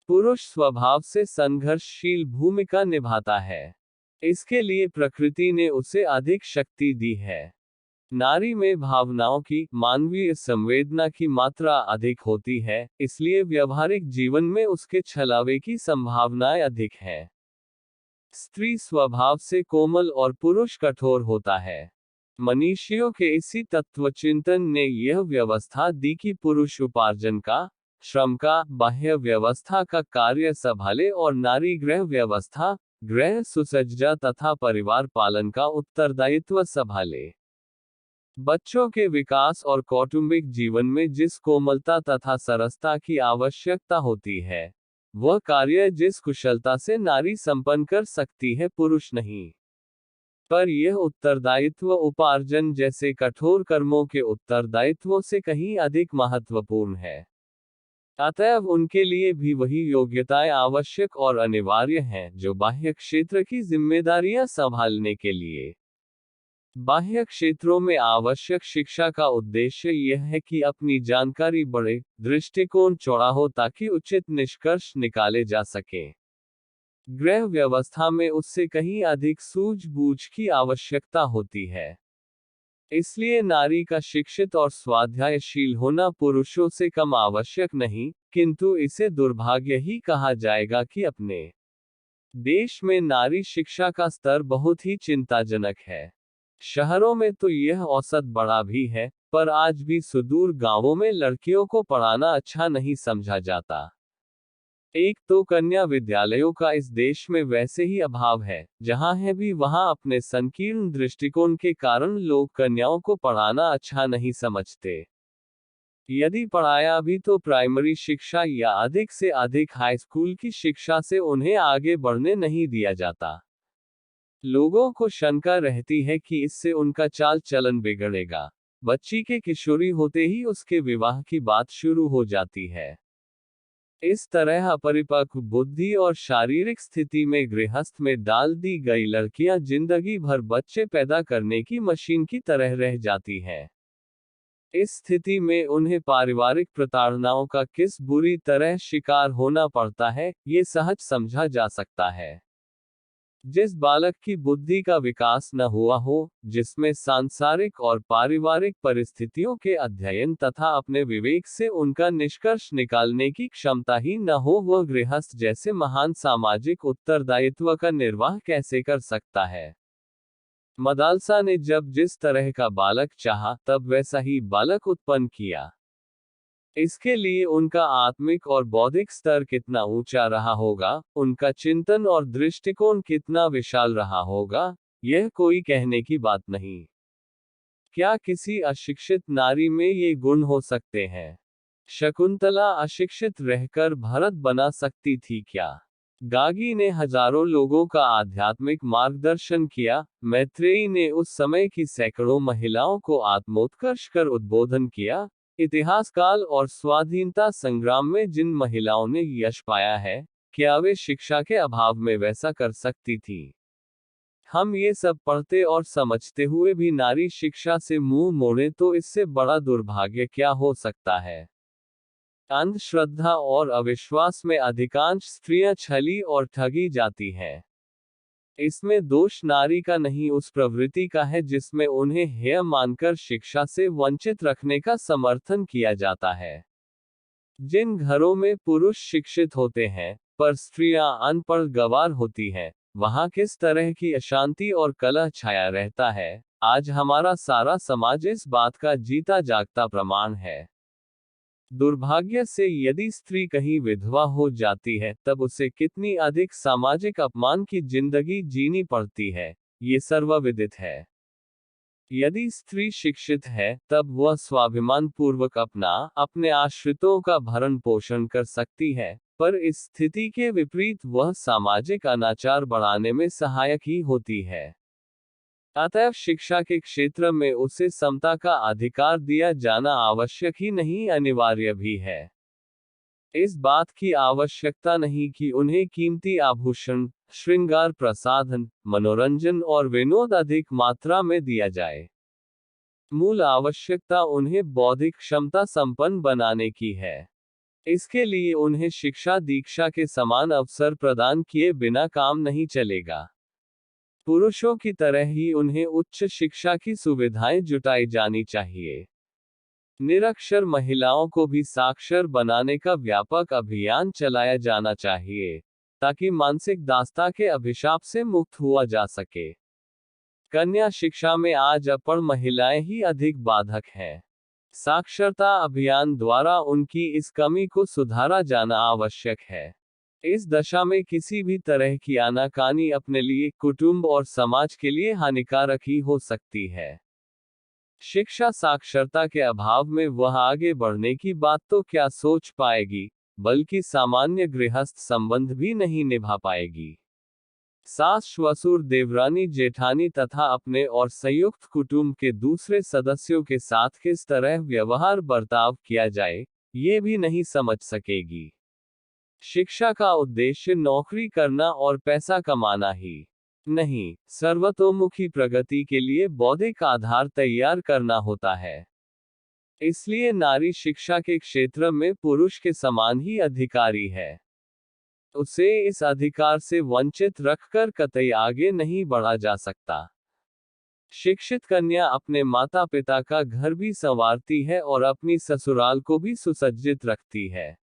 [SPEAKER 1] पुरुष स्वभाव से संघर्षशील भूमिका निभाता है। इसके लिए प्रकृति ने उसे अधिक शक्ति दी है। नारी में भावनाओं की, मानवीय संवेदना की मात्रा अधिक होती है, इसलिए व्यवहारिक जीवन में उसके छलावे की संभावनाएं अधिक हैं। स्त्री स्वभाव से कोमल और पुरुष कठोर होता है। मनीषियों के इसी तत्वचिंतन ने यह व्यवस्था दी कि पुरुष उपार्जन का, श्रम का, बाह्य व्यवस्था का कार्य संभाले और नारी गृह व्यवस्था, गृह सुसज्जा तथा परिवार पालन का उत्तरदायित्व संभाले। बच्चों के विकास और कौटुंबिक जीवन में जिस कोमलता तथा सरसता की आवश्यकता होती है, वह कार्य जिस कुशलता से नारी संपन्न कर सकती है, पुरुष नहीं। पर यह उत्तरदायित्व उपार्जन जैसे कठोर कर्मों के उत्तरदायित्वों से कहीं अधिक महत्वपूर्ण है। अतएव उनके लिए भी वही योग्यताएं आवश्यक और अनिवार्य हैं जो बाह्य क्षेत्र की जिम्मेदारियां संभालने के लिए। बाह्य क्षेत्रों में आवश्यक शिक्षा का उद्देश्य यह है कि अपनी जानकारी बढ़े, दृष्टिकोण चौड़ा हो ताकि उचित निष्कर्ष निकाले जा सके। गृह व्यवस्था में उससे कहीं अधिक सूझबूझ की आवश्यकता होती है। इसलिए नारी का शिक्षित और स्वाध्यायशील होना पुरुषों से कम आवश्यक नहीं, किंतु इसे दुर्भाग्य ही कहा जाएगा कि अपने देश में नारी शिक्षा का स्तर बहुत ही चिंताजनक है। शहरों में तो यह औसत बड़ा भी है, पर आज भी सुदूर गांवों में लड़कियों को पढ़ाना अच्छा नहीं समझा जाता। एक तो कन्या विद्यालयों का इस देश में वैसे ही अभाव है, जहां है भी वहां अपने संकीर्ण दृष्टिकोण के कारण लोग कन्याओं को पढ़ाना अच्छा नहीं समझते। यदि पढ़ाया भी तो प्राइमरी शिक्षा या अधिक से अधिक हाई स्कूल की शिक्षा से उन्हें आगे बढ़ने नहीं दिया जाता। लोगों को शंका रहती है कि इससे उनका चाल चलन बिगड़ेगा। बच्ची के किशोरी होते ही उसके विवाह की बात शुरू हो जाती है। इस तरह अपरिपक्व बुद्धि और शारीरिक स्थिति में गृहस्थ में डाल दी गई लड़कियां जिंदगी भर बच्चे पैदा करने की मशीन की तरह रह जाती हैं। इस स्थिति में उन्हें पारिवारिक प्रताड़नाओं का किस बुरी तरह शिकार होना पड़ता है, ये सहज समझा जा सकता है। जिस बालक की बुद्धि का विकास न हुआ हो, जिसमें सांसारिक और पारिवारिक परिस्थितियों के अध्ययन तथा अपने विवेक से उनका निष्कर्ष निकालने की क्षमता ही न हो, वह गृहस्थ जैसे महान सामाजिक उत्तरदायित्व का निर्वाह कैसे कर सकता है। मदालसा ने जब जिस तरह का बालक चाहा, तब वैसा ही बालक उत्पन्न किया। इसके लिए उनका आत्मिक और बौद्धिक स्तर कितना ऊंचा रहा होगा, उनका चिंतन और दृष्टिकोण कितना विशाल रहा होगा, यह कोई कहने की बात नहीं। क्या किसी अशिक्षित नारी में ये गुण हो सकते हैं? शकुंतला अशिक्षित रहकर भरत बना सकती थी क्या? गागी ने हजारों लोगों का आध्यात्मिक मार्गदर्शन किया, मैत्रेयी ने उस समय की सैकड़ों महिलाओं को आत्मोत्कर्ष कर उद्बोधन किया। इतिहास काल और स्वाधीनता संग्राम में जिन महिलाओं ने यश पाया है, क्या वे शिक्षा के अभाव में वैसा कर सकती थी? हम ये सब पढ़ते और समझते हुए भी नारी शिक्षा से मुंह मोड़े तो इससे बड़ा दुर्भाग्य क्या हो सकता है। अंधश्रद्धा और अविश्वास में अधिकांश स्त्रियां छली और ठगी जाती हैं। इसमें दोष नारी का नहीं, उस प्रवृत्ति का है जिसमें उन्हें हेय मानकर शिक्षा से वंचित रखने का समर्थन किया जाता है। जिन घरों में पुरुष शिक्षित होते हैं, पर स्त्रियां अनपढ़ गंवार होती हैं, वहां किस तरह की अशांति और कलह छाया रहता है, आज हमारा सारा समाज इस बात का जीता जागता प्रमाण है। दुर्भाग्य से यदि स्त्री कहीं विधवा हो जाती है, तब उसे कितनी अधिक सामाजिक अपमान की जिंदगी जीनी पड़ती है, ये सर्वविदित है। यदि स्त्री शिक्षित है, तब वह स्वाभिमान पूर्वक अपने आश्रितों का भरण पोषण कर सकती है, पर इस स्थिति के विपरीत वह सामाजिक अनाचार बढ़ाने में सहायक ही होती है। अतएव शिक्षा के क्षेत्र में उसे समता का अधिकार दिया जाना आवश्यक ही नहीं, अनिवार्य भी है। इस बात की आवश्यकता नहीं कि उन्हें कीमती आभूषण, श्रृंगार प्रसाधन, मनोरंजन और विनोद अधिक मात्रा में दिया जाए। मूल आवश्यकता उन्हें बौद्धिक क्षमता संपन्न बनाने की है। इसके लिए उन्हें शिक्षा दीक्षा के समान अवसर प्रदान किए बिना काम नहीं चलेगा। पुरुषों की तरह ही उन्हें उच्च शिक्षा की सुविधाएं जुटाई जानी चाहिए। निरक्षर महिलाओं को भी साक्षर बनाने का व्यापक अभियान चलाया जाना चाहिए, ताकि मानसिक दासता के अभिशाप से मुक्त हुआ जा सके। कन्या शिक्षा में आज अपढ़ महिलाएं ही अधिक बाधक हैं। साक्षरता अभियान द्वारा उनकी इस कमी को सुधारा जाना आवश्यक है। इस दशा में किसी भी तरह की आनाकानी अपने लिए, कुटुंब और समाज के लिए हानिकारक ही हो सकती है। शिक्षा साक्षरता के अभाव में वह आगे बढ़ने की बात तो क्या सोच पाएगी, बल्कि सामान्य गृहस्थ संबंध भी नहीं निभा पाएगी। सास ससुर देवरानी जेठानी तथा अपने और संयुक्त कुटुंब के दूसरे सदस्यों के साथ किस तरह व्यवहार बर्ताव किया जाए, ये भी नहीं समझ सकेगी। शिक्षा का उद्देश्य नौकरी करना और पैसा कमाना ही नहीं, सर्वतोमुखी प्रगति के लिए बौद्धिक आधार तैयार करना होता है। इसलिए नारी शिक्षा के क्षेत्र में पुरुष के समान ही अधिकारी है। उसे इस अधिकार से वंचित रखकर कतई आगे नहीं बढ़ा जा सकता। शिक्षित कन्या अपने माता पिता का घर भी संवारती है और अपनी ससुराल को भी सुसज्जित रखती है।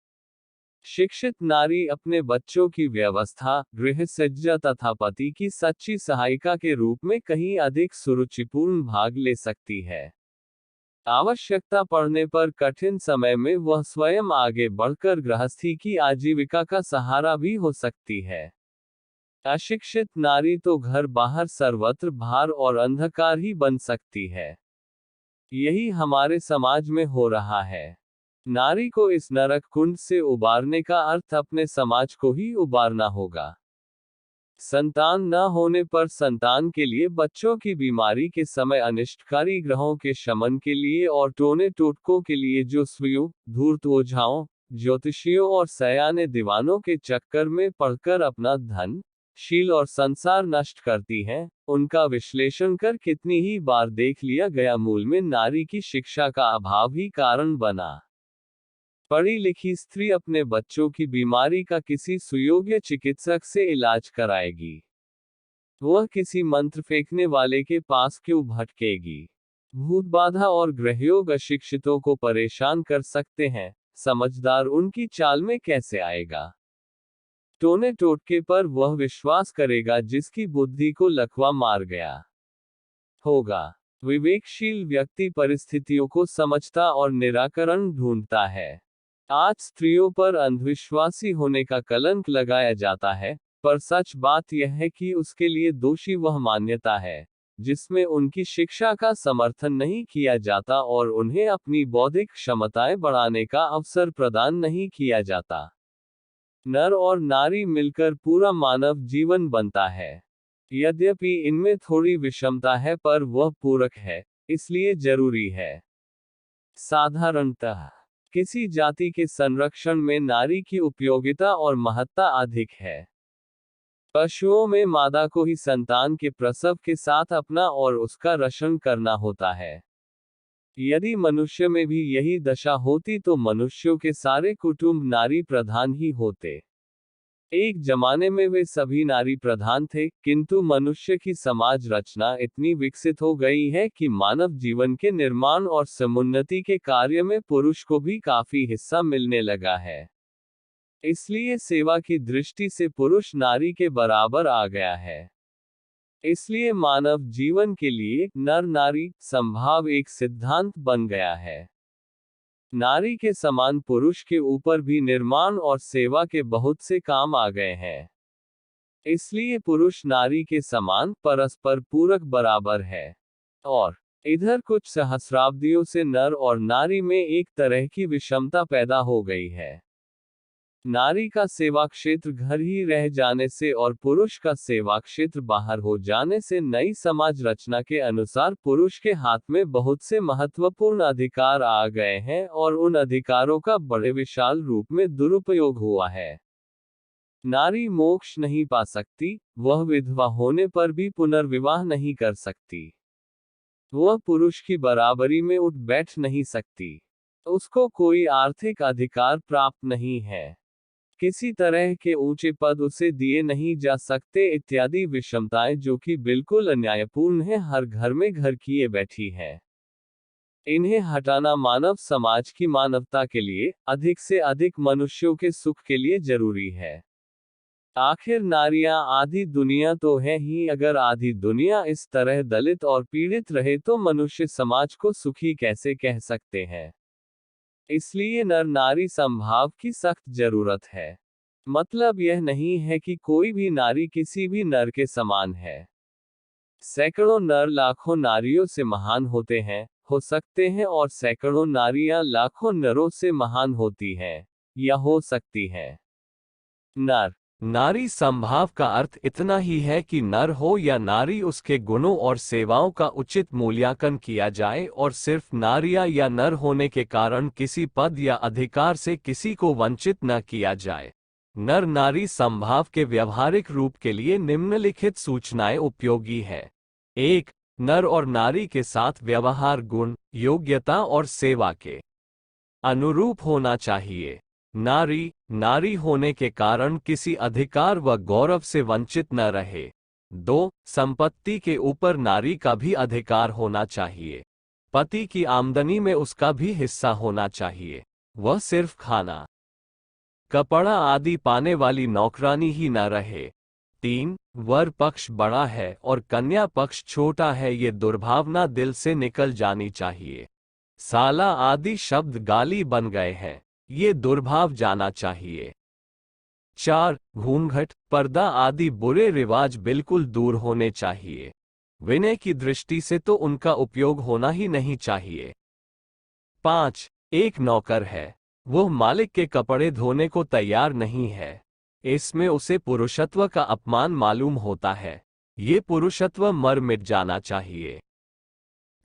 [SPEAKER 1] शिक्षित नारी अपने बच्चों की व्यवस्था, गृहसज्जा तथा पति की सच्ची सहायिका के रूप में कहीं अधिक सुरुचिपूर्ण भाग ले सकती है। आवश्यकता पड़ने पर कठिन समय में वह स्वयं आगे बढ़कर गृहस्थी की आजीविका का सहारा भी हो सकती है। अशिक्षित नारी तो घर बाहर सर्वत्र भार और अंधकार ही बन सकती है। यही हमारे समाज में हो रहा है। नारी को इस नरक कुंड से उबारने का अर्थ अपने समाज को ही उबारना होगा। संतान न होने पर संतान के लिए बच्चों की बीमारी के समय अनिष्टकारी ग्रहों के शमन के लिए और टोने टोटकों के लिए जो सुइयों, धूर्त ओझाओं, ज्योतिषियों और सयाने दीवानों के चक्कर में पड़कर अपना धन, शील और संसार नष्ट करती हैं, उनका विश्लेषण कर कितनी ही बार देख लिया गया। मूल में नारी की शिक्षा का अभाव ही कारण बना। पढ़ी लिखी स्त्री अपने बच्चों की बीमारी का किसी सुयोग्य चिकित्सक से इलाज कराएगी। वह किसी मंत्र फेंकने वाले के पास क्यों भटकेगी। भूत बाधा और ग्रहयोग अशिक्षितों को परेशान कर सकते हैं, समझदार उनकी चाल में कैसे आएगा। टोने टोटके पर वह विश्वास करेगा जिसकी बुद्धि को लकवा मार गया होगा। विवेकशील व्यक्ति परिस्थितियों को समझता और निराकरण ढूंढता है। आज स्त्रियों पर अंधविश्वासी होने का कलंक लगाया जाता है, पर सच बात यह है कि उसके लिए दोषी वह मान्यता है जिसमें उनकी शिक्षा का समर्थन नहीं किया जाता और उन्हें अपनी बौद्धिक क्षमताएं बढ़ाने का अवसर प्रदान नहीं किया जाता। नर और नारी मिलकर पूरा मानव जीवन बनता है। यद्यपि इनमें थोड़ी विषमता है पर वह पूरक है, इसलिए जरूरी है। साधारणतः किसी जाति के संरक्षण में नारी की उपयोगिता और महत्ता अधिक है। पशुओं में मादा को ही संतान के प्रसव के साथ अपना और उसका रक्षण करना होता है। यदि मनुष्य में भी यही दशा होती तो मनुष्यों के सारे कुटुंब नारी प्रधान ही होते। एक जमाने में वे सभी नारी प्रधान थे, किंतु मनुष्य की समाज रचना इतनी विकसित हो गई है कि मानव जीवन के निर्माण और समुन्नति के कार्य में पुरुष को भी काफी हिस्सा मिलने लगा है। इसलिए सेवा की दृष्टि से पुरुष नारी के बराबर आ गया है। इसलिए मानव जीवन के लिए नर नारी संभाव एक सिद्धांत बन गया है। नारी के समान पुरुष के ऊपर भी निर्माण और सेवा के बहुत से काम आ गए हैं। इसलिए पुरुष नारी के समान परस्पर पूरक बराबर है। और इधर कुछ सहस्राब्दियों से नर और नारी में एक तरह की विषमता पैदा हो गई है। नारी का सेवा क्षेत्र घर ही रह जाने से और पुरुष का सेवा क्षेत्र बाहर हो जाने से नई समाज रचना के अनुसार पुरुष के हाथ में बहुत से महत्वपूर्ण अधिकार आ गए हैं और उन अधिकारों का बड़े विशाल रूप में दुरुपयोग हुआ है। नारी मोक्ष नहीं पा सकती, वह विधवा होने पर भी पुनर्विवाह नहीं कर सकती। वह पुरुष की बराबरी में उठ बैठ नहीं सकती। उसको कोई आर्थिक अधिकार प्राप्त नहीं है। किसी तरह के ऊंचे पद उसे दिए नहीं जा सकते इत्यादि विषमताएं जो कि बिल्कुल अन्यायपूर्ण है, हर घर में घर किए बैठी है। इन्हें हटाना मानव समाज की मानवता के लिए, अधिक से अधिक मनुष्यों के सुख के लिए जरूरी है। आखिर नारियां आधी दुनिया तो है ही, अगर आधी दुनिया इस तरह दलित और पीड़ित रहे तो मनुष्य समाज को सुखी कैसे कह सकते हैं। इसलिए नर नारी समभाव की सख्त जरूरत है। मतलब यह नहीं है कि कोई भी नारी किसी भी नर के समान है। सैकड़ों नर लाखों नारियों से महान होते हैं, हो सकते हैं, और सैकड़ों नारियां लाखों नरों से महान होती हैं, या हो सकती हैं। नर नारी समभाव का अर्थ इतना ही है कि नर हो या नारी, उसके गुणों और सेवाओं का उचित मूल्यांकन किया जाए और सिर्फ नारियां या नर होने के कारण किसी पद या अधिकार से किसी को वंचित न किया जाए। नर नारी समभाव के व्यवहारिक रूप के लिए निम्नलिखित सूचनाएं उपयोगी है। 1. नर और नारी के साथ व्यवहार गुण, योग्यता और सेवा के अनुरूप होना चाहिए। नारी नारी होने के कारण किसी अधिकार व गौरव से वंचित न रहे। 2. संपत्ति के ऊपर नारी का भी अधिकार होना चाहिए। पति की आमदनी में उसका भी हिस्सा होना चाहिए। वह सिर्फ खाना, कपड़ा आदि पाने वाली नौकरानी ही न रहे। 3. वर पक्ष बड़ा है और कन्या पक्ष छोटा है, ये दुर्भावना दिल से निकल जानी चाहिए। साला आदि शब्द गाली बन गए हैं, ये दुर्भाव जाना चाहिए। 4. घूंघट, पर्दा आदि बुरे रिवाज बिल्कुल दूर होने चाहिए। विनय की दृष्टि से तो उनका उपयोग होना ही नहीं चाहिए। 5. एक नौकर है, वह मालिक के कपड़े धोने को तैयार नहीं है, इसमें उसे पुरुषत्व का अपमान मालूम होता है। ये पुरुषत्व मर मिट जाना चाहिए।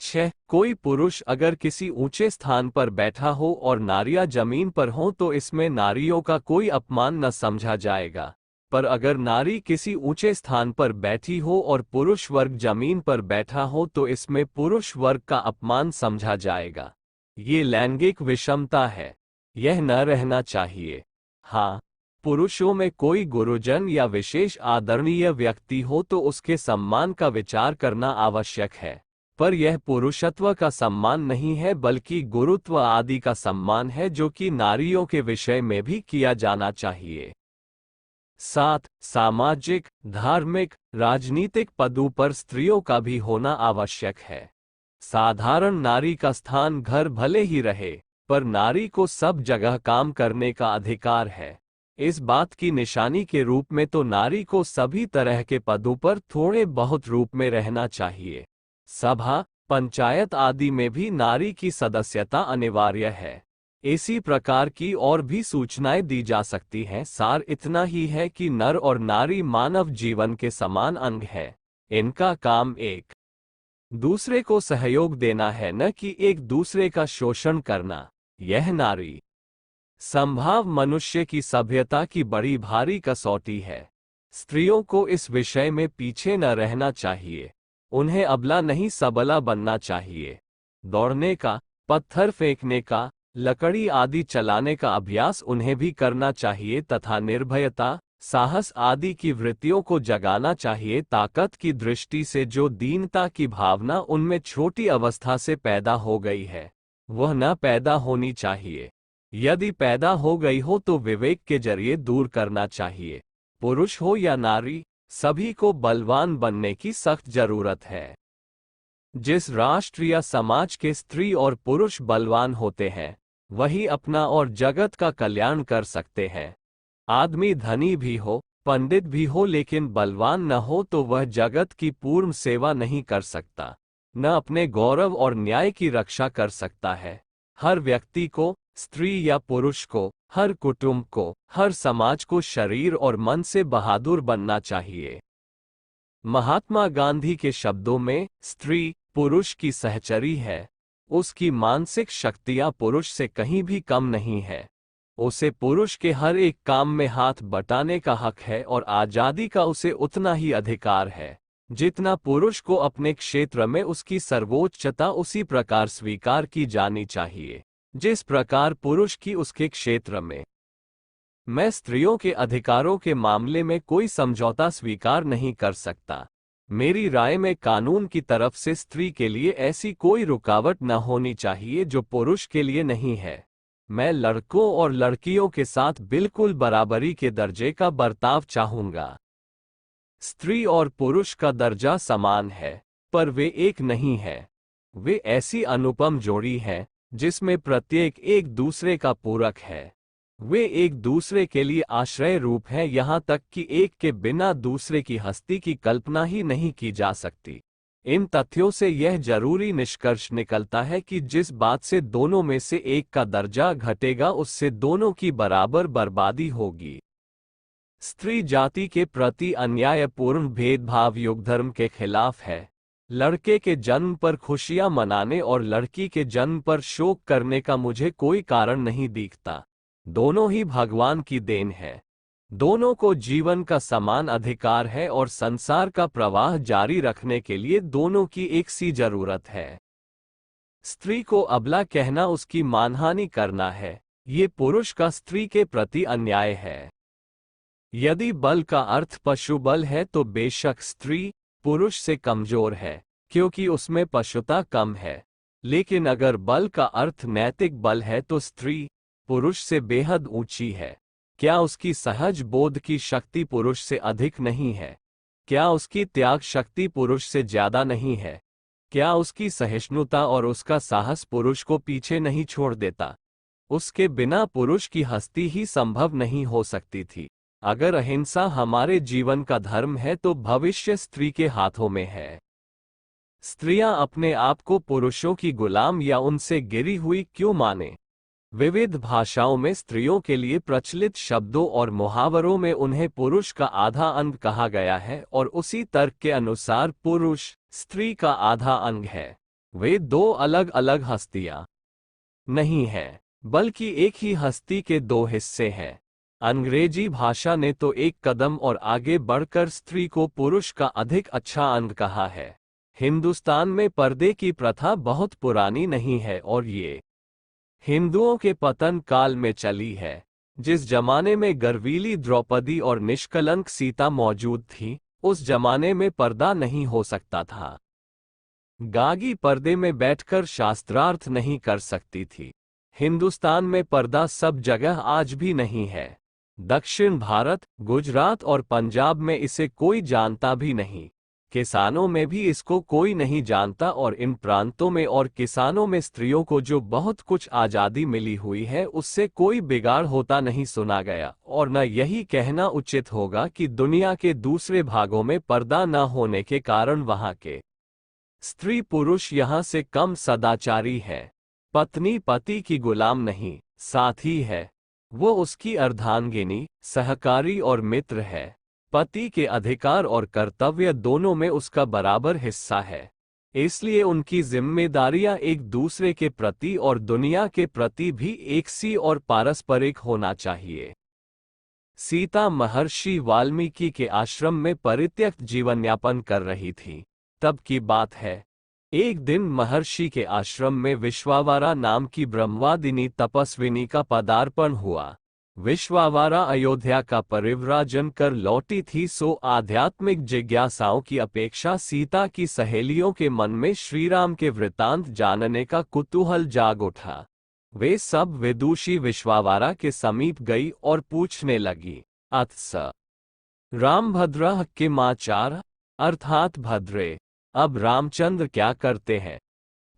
[SPEAKER 1] 6. कोई पुरुष अगर किसी ऊंचे स्थान पर बैठा हो और नारियां जमीन पर हों तो इसमें नारियों का कोई अपमान न समझा जाएगा, पर अगर नारी किसी ऊंचे स्थान पर बैठी हो और पुरुष वर्ग जमीन पर बैठा हो तो इसमें पुरुष वर्ग का अपमान समझा जाएगा। ये लैंगिक विषमता है, यह न रहना चाहिए। हाँ, पुरुषों में कोई गुरुजन या विशेष आदरणीय व्यक्ति हो तो उसके सम्मान का विचार करना आवश्यक है, पर यह पुरुषत्व का सम्मान नहीं है बल्कि गुरुत्व आदि का सम्मान है, जो कि नारियों के विषय में भी किया जाना चाहिए। 7. सामाजिक, धार्मिक, राजनीतिक पदों पर स्त्रियों का भी होना आवश्यक है। साधारण नारी का स्थान घर भले ही रहे, पर नारी को सब जगह काम करने का अधिकार है। इस बात की निशानी के रूप में तो नारी को सभी तरह के पदों पर थोड़े बहुत रूप में रहना चाहिए। सभा, पंचायत आदि में भी नारी की सदस्यता अनिवार्य है। इसी प्रकार की और भी सूचनाएं दी जा सकती हैं। सार इतना ही है कि नर और नारी मानव जीवन के समान अंग है। इनका काम एक दूसरे को सहयोग देना है, न कि एक दूसरे का शोषण करना। यह नारी समभाव मनुष्य की सभ्यता की बड़ी भारी कसौटी है। स्त्रियों को इस विषय में पीछे न रहना चाहिए। उन्हें अबला नहीं सबला बनना चाहिए। दौड़ने का, पत्थर फेंकने का, लकड़ी आदि चलाने का अभ्यास उन्हें भी करना चाहिए तथा निर्भयता, साहस आदि की वृत्तियों को जगाना चाहिए। ताकत की दृष्टि से जो दीनता की भावना उनमें छोटी अवस्था से पैदा हो गई है, वह न पैदा होनी चाहिए। यदि पैदा हो गई हो तो विवेक के जरिए दूर करना चाहिए। पुरुष हो या नारी, सभी को बलवान बनने की सख्त जरूरत है। जिस राष्ट्र या समाज के स्त्री और पुरुष बलवान होते हैं, वही अपना और जगत का कल्याण कर सकते हैं। आदमी धनी भी हो, पंडित भी हो, लेकिन बलवान न हो तो वह जगत की पूर्ण सेवा नहीं कर सकता, न अपने गौरव और न्याय की रक्षा कर सकता है। हर व्यक्ति को, स्त्री या पुरुष को, हर कुटुंब को, हर समाज को शरीर और मन से बहादुर बनना चाहिए। महात्मा गांधी के शब्दों में, स्त्री पुरुष की सहचरी है। उसकी मानसिक शक्तियां पुरुष से कहीं भी कम नहीं है। उसे पुरुष के हर एक काम में हाथ बटाने का हक है और आजादी का उसे उतना ही अधिकार है जितना पुरुष को अपने क्षेत्र में उसकी सर्वोच्चता उसी प्रकार स्वीकार की जानी चाहिए जिस प्रकार पुरुष की उसके क्षेत्र में। मैं स्त्रियों के अधिकारों के मामले में कोई समझौता स्वीकार नहीं कर सकता। मेरी राय में कानून की तरफ से स्त्री के लिए ऐसी कोई रुकावट न होनी चाहिए जो पुरुष के लिए नहीं है। मैं लड़कों और लड़कियों के साथ बिल्कुल बराबरी के दर्जे का बर्ताव चाहूंगा। स्त्री और पुरुष का दर्जा समान है, पर वे एक नहीं है। वे ऐसी अनुपम जोड़ी है जिसमें प्रत्येक एक दूसरे का पूरक है। वे एक दूसरे के लिए आश्रय रूप है, यहाँ तक कि एक के बिना दूसरे की हस्ती की कल्पना ही नहीं की जा सकती। इन तथ्यों से यह जरूरी निष्कर्ष निकलता है कि जिस बात से दोनों में से एक का दर्जा घटेगा उससे दोनों की बराबर बर्बादी होगी। स्त्री जाति के प्रति अन्यायपूर्ण भेदभाव युगधर्म के खिलाफ है। लड़के के जन्म पर खुशियां मनाने और लड़की के जन्म पर शोक करने का मुझे कोई कारण नहीं दिखता। दोनों ही भगवान की देन है। दोनों को जीवन का समान अधिकार है और संसार का प्रवाह जारी रखने के लिए दोनों की एक सी जरूरत है। स्त्री को अबला कहना उसकी मानहानि करना है। ये पुरुष का स्त्री के प्रति अन्याय है। यदि बल का अर्थ पशु बल है तो बेशक स्त्री पुरुष से कमजोर है, क्योंकि उसमें पशुता कम है। लेकिन अगर बल का अर्थ नैतिक बल है तो स्त्री पुरुष से बेहद ऊंची है। क्या उसकी सहज बोध की शक्ति पुरुष से अधिक नहीं है? क्या उसकी त्याग शक्ति पुरुष से ज्यादा नहीं है? क्या उसकी सहिष्णुता और उसका साहस पुरुष को पीछे नहीं छोड़ देता? उसके बिना पुरुष की हस्ती ही संभव नहीं हो सकती थी। अगर अहिंसा हमारे जीवन का धर्म है तो भविष्य स्त्री के हाथों में है। स्त्रियां अपने आप को पुरुषों की गुलाम या उनसे गिरी हुई क्यों माने? विविध भाषाओं में स्त्रियों के लिए प्रचलित शब्दों और मुहावरों में उन्हें पुरुष का आधा अंग कहा गया है और उसी तर्क के अनुसार पुरुष स्त्री का आधा अंग है। वे दो अलग अलग हस्तियां नहीं हैं, बल्कि एक ही हस्ती के दो हिस्से हैं। अंग्रेजी भाषा ने तो एक कदम और आगे बढ़कर स्त्री को पुरुष का अधिक अच्छा अंग कहा है। हिंदुस्तान में पर्दे की प्रथा बहुत पुरानी नहीं है और ये हिंदुओं के पतन काल में चली है। जिस जमाने में गर्वीली द्रौपदी और निष्कलंक सीता मौजूद थी, उस जमाने में पर्दा नहीं हो सकता था। गागी पर्दे में बैठकर शास्त्रार्थ नहीं कर सकती थी। हिंदुस्तान में पर्दा सब जगह आज भी नहीं है। दक्षिण भारत, गुजरात और पंजाब में इसे कोई जानता भी नहीं। किसानों में भी इसको कोई नहीं जानता और इन प्रांतों में और किसानों में स्त्रियों को जो बहुत कुछ आज़ादी मिली हुई है उससे कोई बिगाड़ होता नहीं सुना गया। और न यही कहना उचित होगा कि दुनिया के दूसरे भागों में पर्दा न होने के कारण वहां के स्त्री पुरुष यहाँ से कम सदाचारी है। पत्नी पति की गुलाम नहीं, साथी है। वो उसकी अर्धांगिनी, सहकारी और मित्र है। पति के अधिकार और कर्तव्य दोनों में उसका बराबर हिस्सा है। इसलिए उनकी जिम्मेदारियां एक दूसरे के प्रति और दुनिया के प्रति भी एक सी और पारस्परिक होना चाहिए। सीता महर्षि वाल्मीकि के आश्रम में परित्यक्त जीवनयापन कर रही थी। तब की बात है। एक दिन महर्षि के आश्रम में विश्वावरा नाम की ब्रह्मवादिनी तपस्विनी का पदार्पण हुआ। विश्वावरा अयोध्या का परिव्राजन कर लौटी थी, सो आध्यात्मिक जिज्ञासाओं की अपेक्षा सीता की सहेलियों के मन में श्रीराम के वृतांत जानने का कुतूहल जाग उठा। वे सब विदुषी विश्वावरा के समीप गई और पूछने लगी, अथ रामभद्रः किमाचार, अर्थात भद्रे, अब रामचंद्र क्या करते हैं?